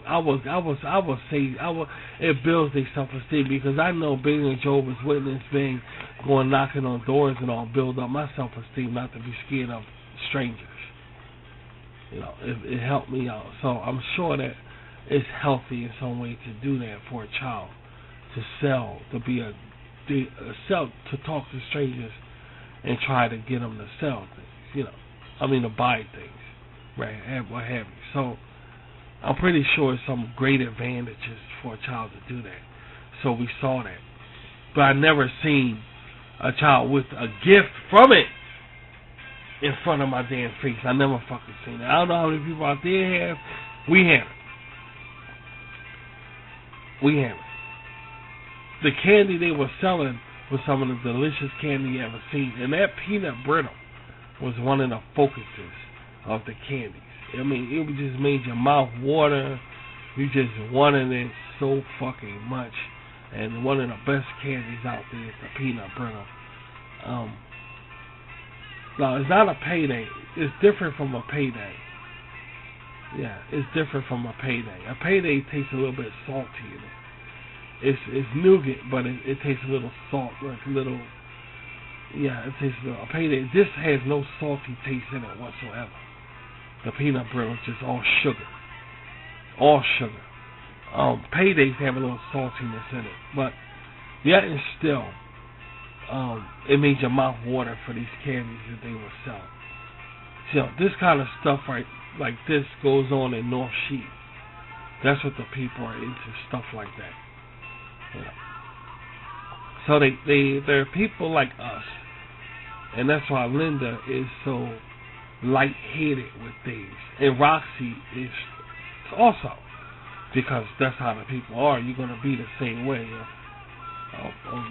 It builds their self-esteem, because I know being a Jehovah's Witness, going knocking on doors and all, build up my self-esteem, not to be scared of strangers. You know, it helped me out. So I'm sure that it's healthy in some way to do that for a child, to sell, to talk to strangers and try to get them to sell things, you know. I mean, to buy things, right, what have you. So I'm pretty sure some great advantages for a child to do that. So we saw that. But I never seen a child with a gift from it in front of my damn face. I never fucking seen it. I don't know how many people out there have. We have it. We have it. The candy they were selling was some of the delicious candy you ever seen. And that peanut brittle was one of the focuses of the candies. I mean, it just made your mouth water. You just wanted it so fucking much. And one of the best candies out there is the peanut brittle. Now, it's not a payday. It's different from a payday. Yeah, it's different from a payday. A payday tastes a little bit salty in it. It's nougat, but it tastes a little salt, like a little. Yeah, it tastes a little. A payday. This has no salty taste in it whatsoever. The peanut brittle is just all sugar. All sugar. Paydays have a little saltiness in it, but yet and still, it made your mouth water for these candies that they were selling. So this kind of stuff, right, like this, goes on in NorthSheed. That's what the people are into, stuff like that. You know. So there are people like us, and that's why Linda is so light-headed with things, and Roxy is also, because that's how the people are. You're gonna be the same way,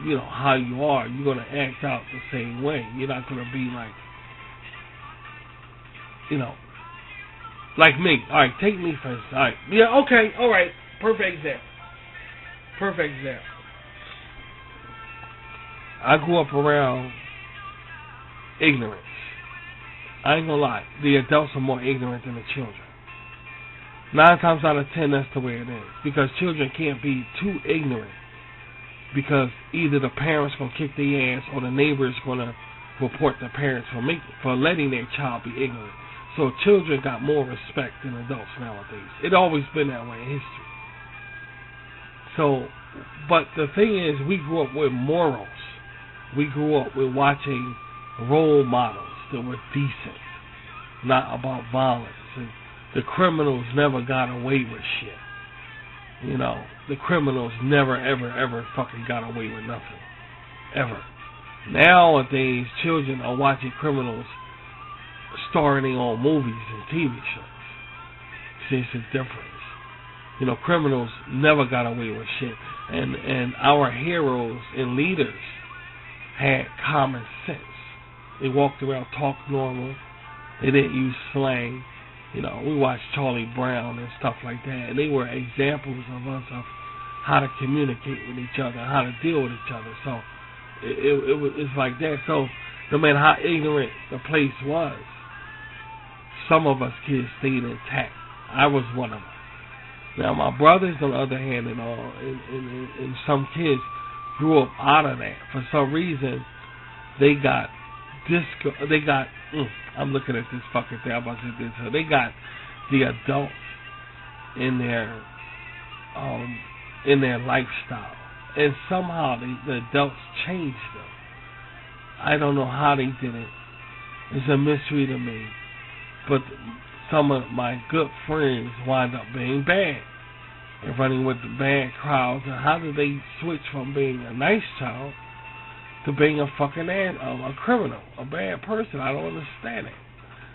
you know how you are. You're gonna act out the same way. You're not gonna be like, you know, like me. All right, take me first. All right, yeah, okay, all right, perfect example. Perfect example. I grew up around ignorance. I ain't gonna lie. The adults are more ignorant than the children. 9 times out of 10, that's the way it is. Because children can't be too ignorant. Because either the parents gonna kick their ass, or the neighbor's gonna report the parents for letting their child be ignorant. So children got more respect than adults nowadays. It always been that way in history. So, but the thing is, we grew up with morals. We grew up with watching role models that were decent, not about violence. And the criminals never got away with shit. You know, the criminals never, ever, ever fucking got away with nothing. Ever. Nowadays, children are watching criminals starring in own movies and TV shows. See, it's a difference. You know, criminals never got away with shit. And our heroes and leaders had common sense. They walked around, talked normal. They didn't use slang. You know, we watched Charlie Brown and stuff like that, and they were examples of us of how to communicate with each other, how to deal with each other. So it's like that. So no matter how ignorant the place was, some of us kids stayed intact. I was one of them. Now my brothers, on the other hand, and some kids grew up out of that. For some reason, they got I'm looking at this fucking thing. I'm about to do this. So they got the adults in their in their lifestyle, and somehow the adults changed them. I don't know how they did it. It's a mystery to me. But some of my good friends wind up being bad and running with the bad crowds. And how did they switch from being a nice child to being a fucking a criminal, a bad person? I don't understand it.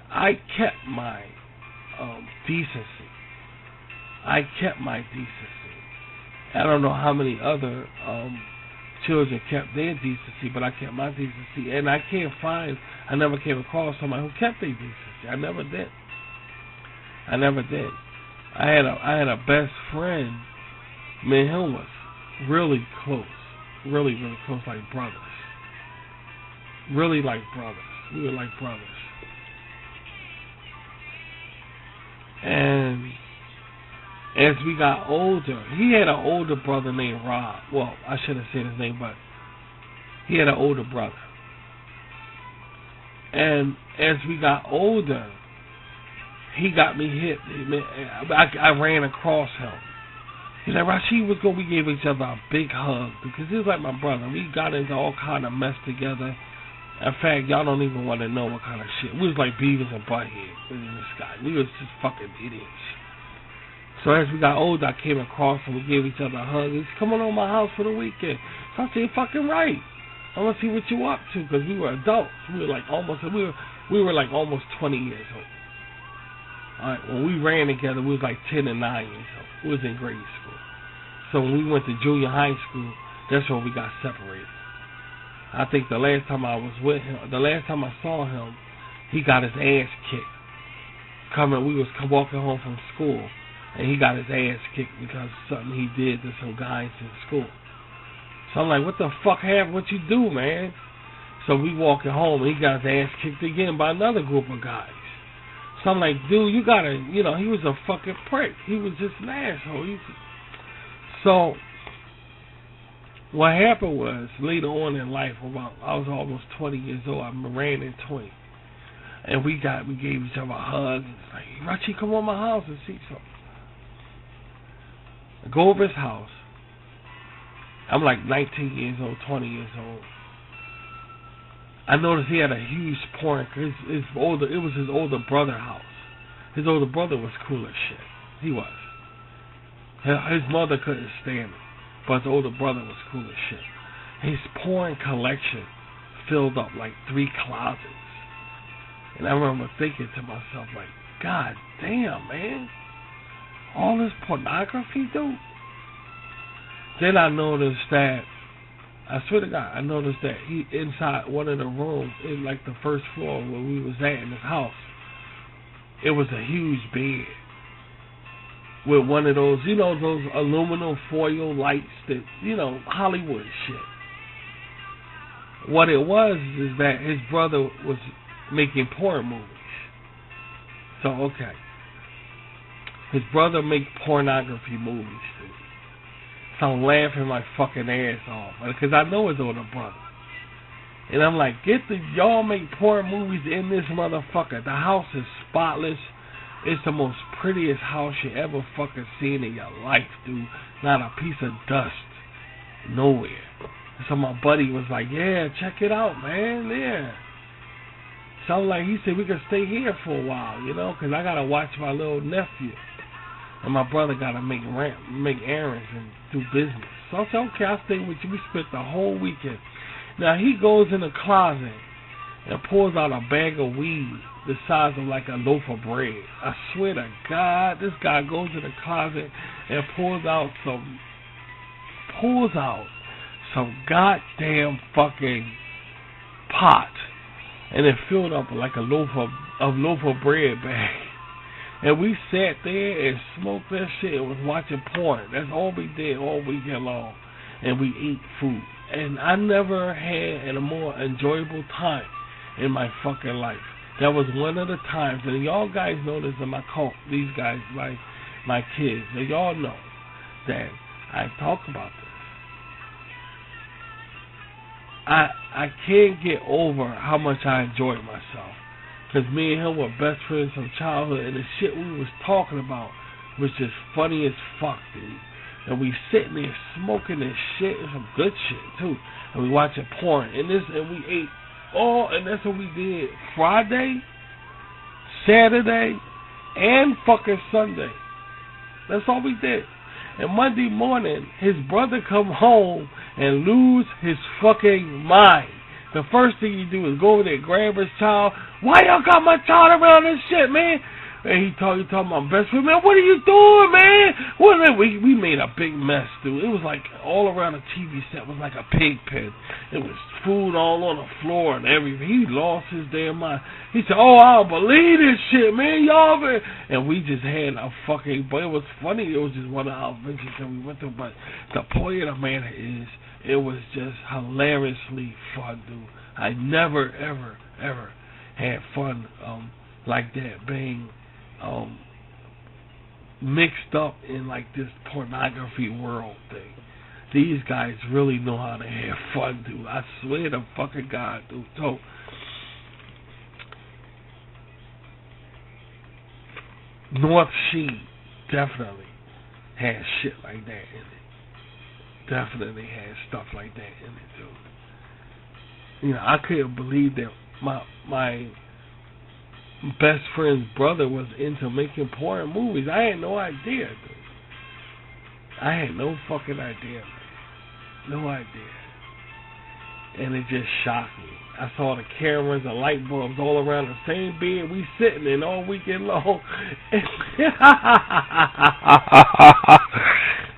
I kept my decency. I kept my decency. I don't know how many other children kept their decency, but I kept my decency. And I never came across somebody who kept their decency. I never did. I had a best friend. Me and him was really close. Really, really close, like brothers. Really like brothers. We were like brothers. And as we got older, he had an older brother named Rob. Well, I shouldn't say his name, but he had an older brother. And as we got older, he got me hit. I ran across him. He's like, Rashid, what's good? We gave each other a big hug because he was like my brother. We got into all kind of mess together. In fact, y'all don't even want to know what kind of shit. We was like Beavis and Butthead in the sky. We was just fucking idiots. So as we got older, I came across him. We gave each other a hug. He said, come on my house for the weekend. So I said, you're fucking right. I want to see what you up to, because we were adults. We were like almost 20 years old. All right, when we ran together, we was like 10 and 9 years old. We was in grade school. So when we went to junior high school, that's when we got separated. I think the last time I saw him, he got his ass kicked. We was walking home from school, and he got his ass kicked because of something he did to some guys in school. So I'm like, what the fuck happened? What you do, man? So we walking home, and he got his ass kicked again by another group of guys. So I'm like, dude, you gotta, he was a fucking prick. He was just an asshole. So what happened was, later on in life, I was almost 20 years old. I ran in 20. And we gave each other a hug. It's like, Rachi, come on my house and see something. I go over his house. I'm like 19 years old, 20 years old. I noticed he had a huge porn. It was his older brother's house. His older brother was cool as shit. He was. His mother couldn't stand him, but his older brother was cool as shit. His porn collection filled up like 3 closets. And I remember thinking to myself, like, God damn, man. All this pornography, dude? Then I noticed that, I swear to God, I noticed that he inside one of the rooms, in like the first floor where we was at in his house, it was a huge bed with one of those, those aluminum foil lights that, Hollywood shit. What it was is that his brother was making porn movies. So, okay. His brother make pornography movies, dude. So I'm laughing my fucking ass off, because I know his older brother. And I'm like, y'all make porn movies in this motherfucker. The house is spotless. It's the most prettiest house you ever fucking seen in your life, dude. Not a piece of dust. Nowhere. So my buddy was like, yeah, check it out, man. Yeah. So I'm like, he said, we can stay here for a while, because I got to watch my little nephew. And my brother got to make errands and do business. So I said, okay, I'll stay with you. We spent the whole weekend. Now, he goes in the closet and pulls out a bag of weed the size of like a loaf of bread. I swear to God, this guy goes in the closet and pulls out some goddamn fucking pot. And it filled up like a loaf of bread bag. And we sat there and smoked that shit and was watching porn. That's all we did all weekend long. And we ate food. And I never had a more enjoyable time in my fucking life. That was one of the times, and y'all guys know this in my cult, these guys, my kids, and y'all know that I talk about this. I can't get over how much I enjoyed myself. Because me and him were best friends from childhood, and the shit we was talking about was just funny as fuck, dude. and we sitting there smoking this shit, and some good shit too, and we watching porn, and we ate and that's what we did Friday, Saturday, and fucking Sunday. That's all we did. And Monday morning, his brother come home and lose his fucking mind. The first thing you do is go over there, grab his child. Why y'all got my child around this shit, man? And he talking my best friend, man, what are you doing, man? We made a big mess, dude. It was like all around the TV set was like a pig pen. It was food all on the floor and everything. He lost his damn mind. He said, oh, I don't believe this shit, man. Y'all been... And we just had a fucking... But it was funny. It was just one of our adventures that we went through. But the point of the matter is, it was just hilariously fun, dude. I never, ever, ever had fun like that being... mixed up in like this pornography world thing. These guys really know how to have fun, dude. I swear to fucking God, dude. So, NorthSheed definitely has shit like that in it. Definitely has stuff like that in it, dude. You know, I couldn't believe that my best friend's brother was into making porn movies. I had no idea, dude. I had no fucking idea, man. No idea. And it just shocked me. I saw the cameras and light bulbs all around the same bed we sitting in all weekend long.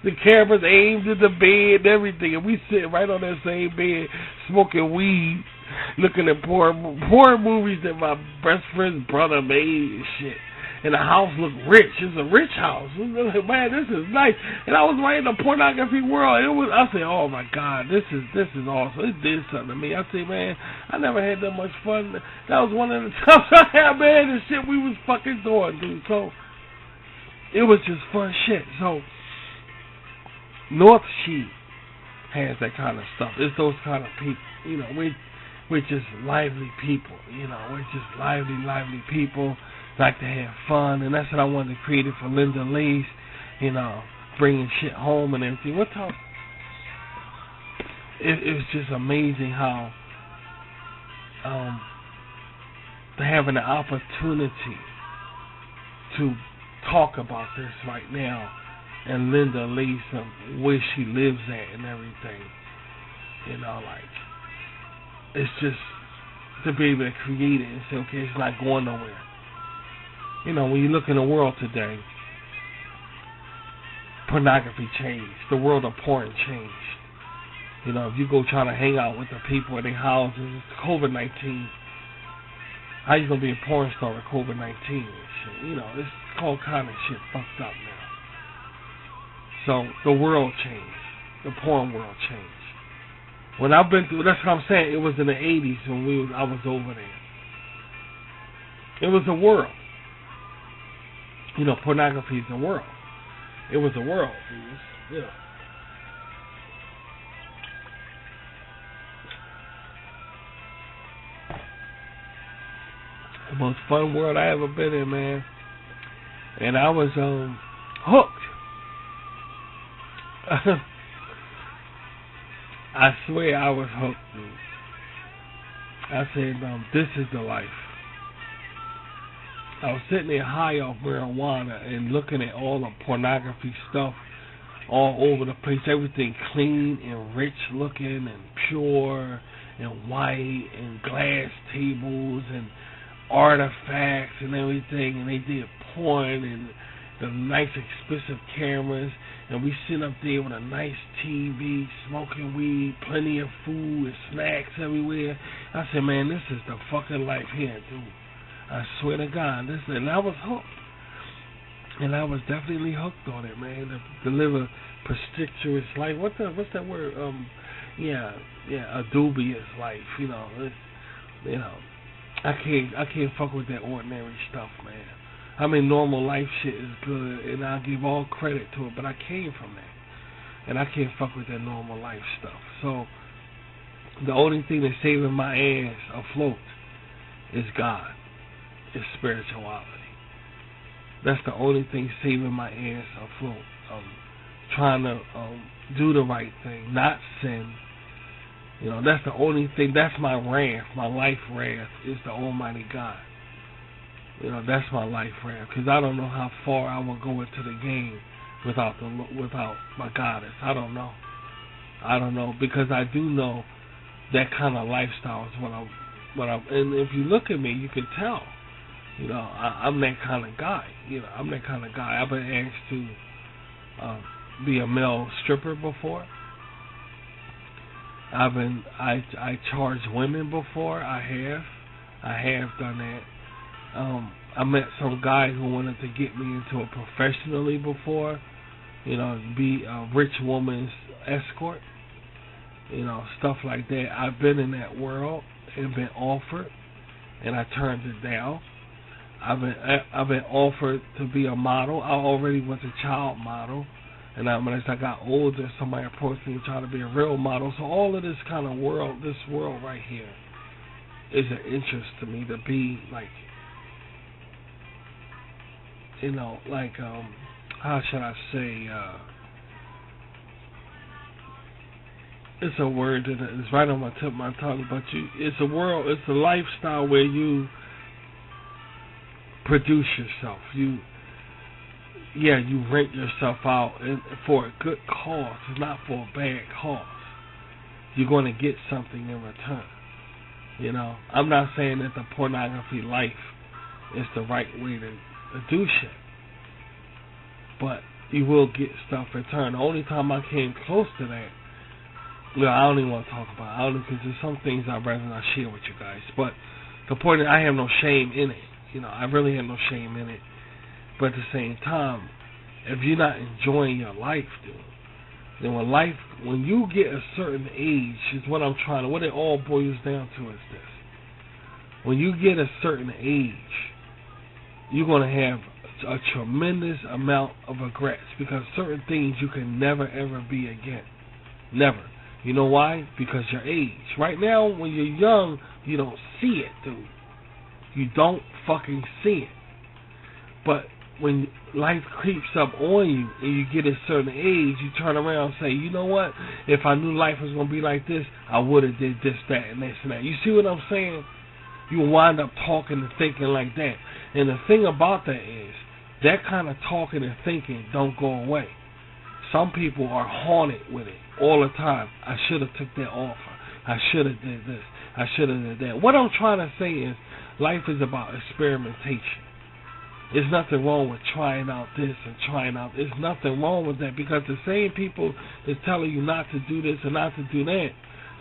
The cameras aimed at the bed and everything, and we sitting right on that same bed smoking weed, looking at porn movies that my best friend's brother made and shit. And the house looked rich. It's a rich house. Man, this is nice. And I was right in the pornography world. I said, oh my God, this is awesome. It did something to me. I said, man, I never had that much fun. That was one of the times I had, man, the shit we was fucking doing, dude. So it was just fun shit. So NorthSheed has that kind of stuff. It's those kind of people. You know, we're just lively people. You know, we're just lively people. Like to have fun, and that's what I wanted to create it for Linda Lee's, you know, bringing shit home and everything. What time? It was just amazing how having the opportunity to talk about this right now, and Linda Lee's where she lives at and everything. You know, like it's just to be able to create it and say, okay, it's not going nowhere. You know, when you look in the world today, pornography changed. The world of porn changed. You know, if you go try to hang out with the people in their houses, it's COVID-19. How you gonna be a porn star with COVID-19 and shit? You know, it's all kind of shit fucked up now. So the world changed. The porn world changed. When I've been through, that's what I'm saying. It was in the 80s when I was over there. It was a world. You know, pornography is a world. It was a world. It was, you know. The most fun world I ever been in, man. And I was hooked. I swear I was hooked, dude. I said, this is the life. I was sitting there high off marijuana and looking at all the pornography stuff all over the place. Everything clean and rich looking and pure and white and glass tables and artifacts and everything. And they did porn and the nice expensive cameras. And we sitting up there with a nice TV, smoking weed, plenty of food and snacks everywhere. I said, man, this is the fucking life here, dude. I swear to God, and I was hooked. And I was definitely hooked on it, man. To live a prestigious life. What's that word? A dubious life. You know, I can't fuck with that ordinary stuff, man. I mean, normal life shit is good, and I give all credit to it, but I came from that, and I can't fuck with that normal life stuff. So the only thing that's saving my ass afloat is God. Is spirituality. That's the only thing saving my ass afloat. trying to do the right thing, not sin. That's the only thing. That's my wrath. My life wrath is the Almighty God. That's my life wrath, because I don't know how far I will go into the game without my goddess. I don't know, because I do know that kind of lifestyle is what I'm. And if you look at me, you can tell. I'm that kind of guy. I'm that kind of guy. I've been asked to be a male stripper before. I charged women before. I have done that. I met some guy who wanted to get me into it professionally before. Be a rich woman's escort. Stuff like that. I've been in that world and been offered, and I turned it down. I've been offered to be a model. I already was a child model, and as I got older, somebody approached me trying to be a real model. So all of this kind of world, this world right here, is an interest to me, to be like, how should I say? It's a word that is right on my tip of my tongue, but it's a world, it's a lifestyle where you produce yourself. You rent yourself out for a good cause, not for a bad cause. You're going to get something in return. I'm not saying that the pornography life is the right way to do shit, but you will get stuff in return. The only time I came close to that, I don't even want to talk about it, because there's some things I'd rather not share with you guys. But the point is, I have no shame in it. I really have no shame in it. But at the same time, if you're not enjoying your life, dude, then when you get a certain age, is what it all boils down to is this. When you get a certain age, you're going to have a tremendous amount of regrets, because certain things you can never ever be again. Never. You know why? Because your age. Right now, when you're young, you don't see it, dude. You don't fucking see it. But when life creeps up on you and you get a certain age, you turn around and say, you know what? If I knew life was going to be like this, I would have did this, that, and this and that. You see what I'm saying? You wind up talking and thinking like that. And the thing about that is, that kind of talking and thinking don't go away. Some people are haunted with it all the time. I should have took that offer. I should have did this. I should have did that. What I'm trying to say is, life is about experimentation. There's nothing wrong with trying out this and trying out. There's nothing wrong with that, because the same people that's telling you not to do this and not to do that,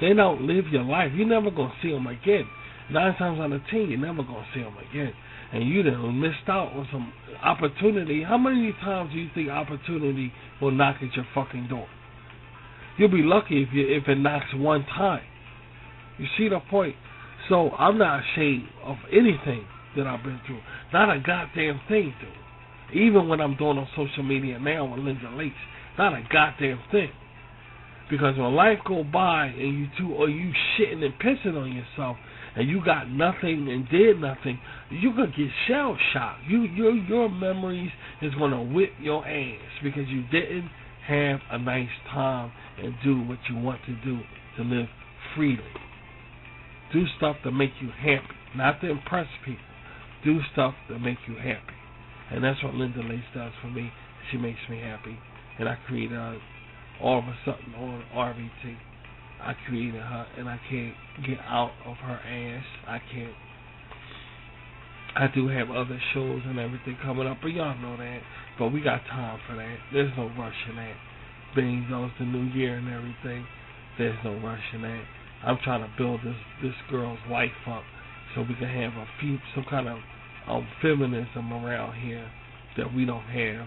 they don't live your life. You're never going to see them again. 9 times out of 10, you're never going to see them again. And you done missed out on some opportunity. How many times do you think opportunity will knock at your fucking door? You'll be lucky if it knocks one time. You see the point? So I'm not ashamed of anything that I've been through. Not a goddamn thing, dude. Even when I'm doing on social media now with Linda Lace, not a goddamn thing. Because when life go by and you shitting and pissing on yourself, and you got nothing and did nothing, you could get shell shocked. Your memories is gonna whip your ass because you didn't have a nice time and do what you want to do to live freely. Do stuff to make you happy, not to impress people. Do stuff to make you happy. And that's what Linda Lace does for me. She makes me happy. And I created her all of a sudden on RVT. I created her, and I can't get out of her ass. I do have other shows and everything coming up, but y'all know that. But we got time for that. There's no rush in that. Being though it's the new year and everything, there's no rush in that. I'm trying to build this girl's life up so we can have some kind of feminism around here that we don't have.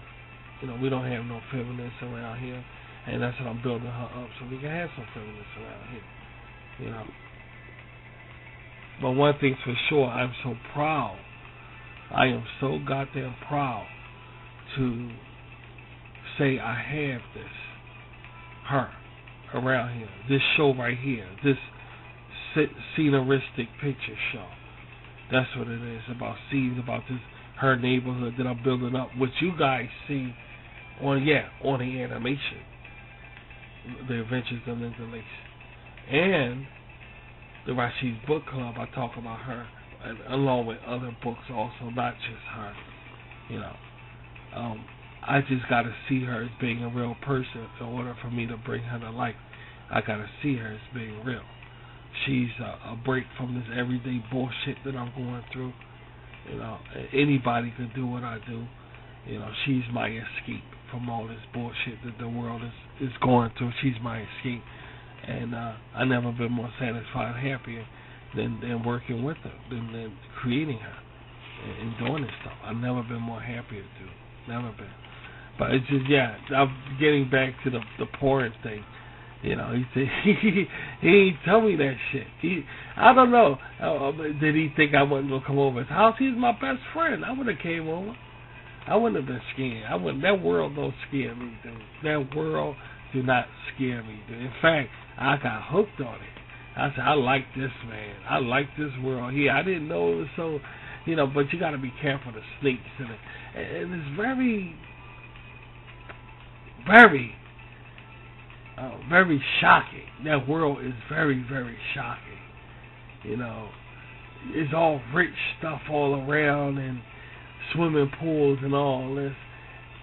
We don't have no feminism around here. And that's what I'm building her up, so we can have some feminists around here. But one thing's for sure, I'm so proud. I am so goddamn proud to say I have her around here. This show right here, this sceneristic picture show. That's what it is, about scenes, about her neighborhood that I'm building up, which you guys see on the animation, The Adventures of Linda Lace, and the Rasheed Book Club. I talk about her, and along with other books also, not just her. You know, I just got to see her as being a real person in order for me to bring her to life. I got to see her as being real. She's a break from this everyday bullshit that I'm going through. You know, anybody can do what I do. You know, she's my escape from all this bullshit that the world is going through. She's my escape. And I've never been more satisfied, happier than working with her, than creating her and doing this stuff. I've never been more happier, dude. Never been. But it's just, I'm getting back to the porn thing. You know, he said he ain't tell me that shit. I don't know. Did he think I wasn't gonna come over his house? He's my best friend. I would have came over. I wouldn't have been scared. That world don't scare me, dude. That world do not scare me, dude. In fact, I got hooked on it. I said, I like this, man. I like this world here. I didn't know it was so, you know, but you got to be careful of the snakes in it. And it's very, very shocking. That world is very, very shocking. You know, it's all rich stuff all around and swimming pools and all this,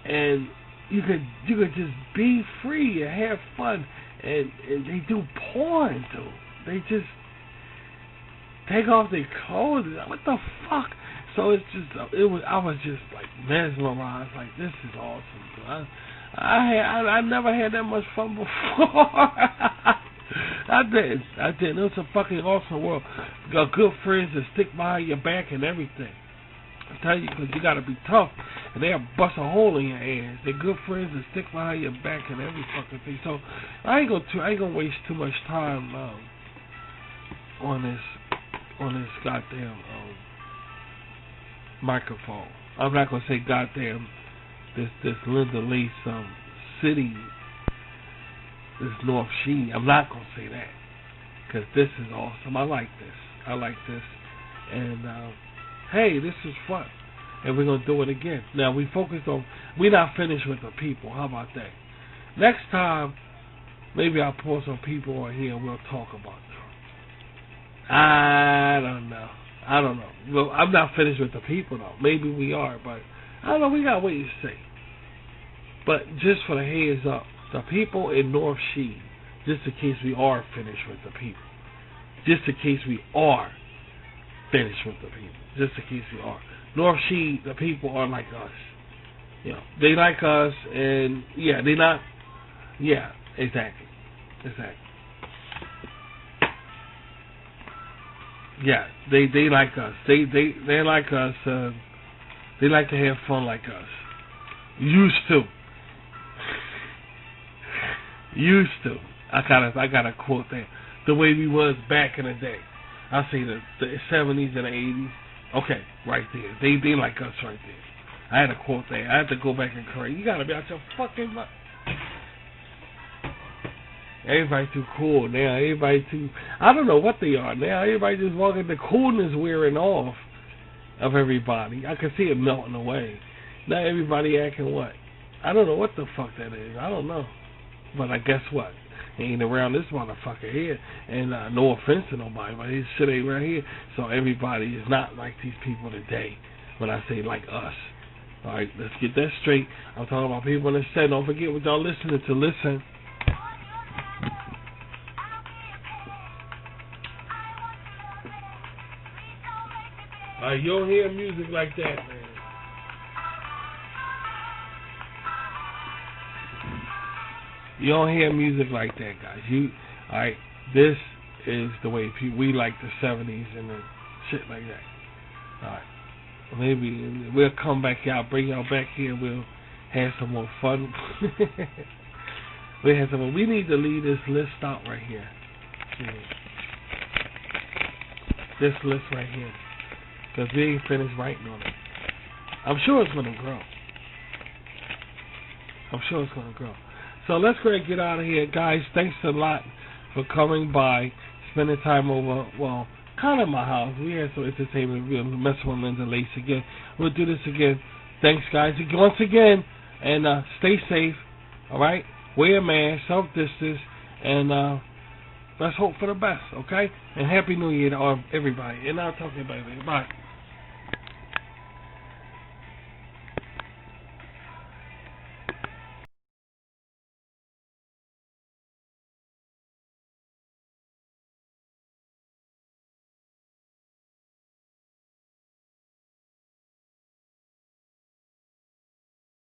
and you could just be free and have fun. And they do porn, dude. They just take off their clothes. What the fuck? So it's just I was just like mesmerized. Like, this is awesome, dude. I never had that much fun before. I did. It was a fucking awesome world. You got good friends that stick behind your back and everything. I tell you, because you got to be tough, and they'll bust a hole in your ass. They're good friends that stick behind your back and every fucking thing. So I ain't gonna waste too much time on this goddamn microphone. I'm not gonna say goddamn this Linda Lace city, this NorthSheed. I'm not gonna say that, because this is awesome. I like this, and hey, this is fun, and we're gonna do it again. Now we're not finished with the people. How about that? Next time, maybe I'll pull some people on here and we'll talk about them. I don't know. Well, I'm not finished with the people though. Maybe we are, but I don't know. We gotta wait and see. But just for the heads up, the people in NorthSheed, just in case we are finished with the people, just in case we are finished with the people, just in case we are. NorthSheed, the people are like us. You know, they like us, and they're not. Yeah, exactly. Yeah, they like us. They like us. They like to have fun like us. Used to. I gotta quote that. The way we was back in the day. I say the 70s and the 80s. Okay, right there. They like us right there. I had to quote that. I had to go back and correct. You gotta be out your fucking mind. Everybody too cool now. Everybody too. I don't know what they are now. Everybody just walking. The coolness wearing off of everybody. I can see it melting away. Now everybody acting what? I don't know what the fuck that is. I don't know. But I guess what? Ain't around this motherfucker here. And no offense to nobody, but his shit ain't right here. So everybody is not like these people today. When I say like us. Alright, let's get that straight. I'm talking about people in the set. Don't forget what y'all listening to. Listen. You don't hear music like that, man. You don't hear music like that, guys. Alright, this is the way we like the 70s and the shit like that. Alright, maybe we'll come back here. I'll bring y'all back here. We'll have some more fun. We need to leave this list out right here. This list right here. Because we ain't finished writing on it. I'm sure it's going to grow. So let's go ahead and get out of here. Guys, thanks a lot for coming by, spending time over, well, kind of my house. We had some entertainment. We'll mess with Linda Lace again. We'll do this again. Thanks, guys. Once again, And stay safe, all right? Wear a mask, self-distance, and let's hope for the best, okay? And Happy New Year to everybody. And I'll talk to you later. Bye.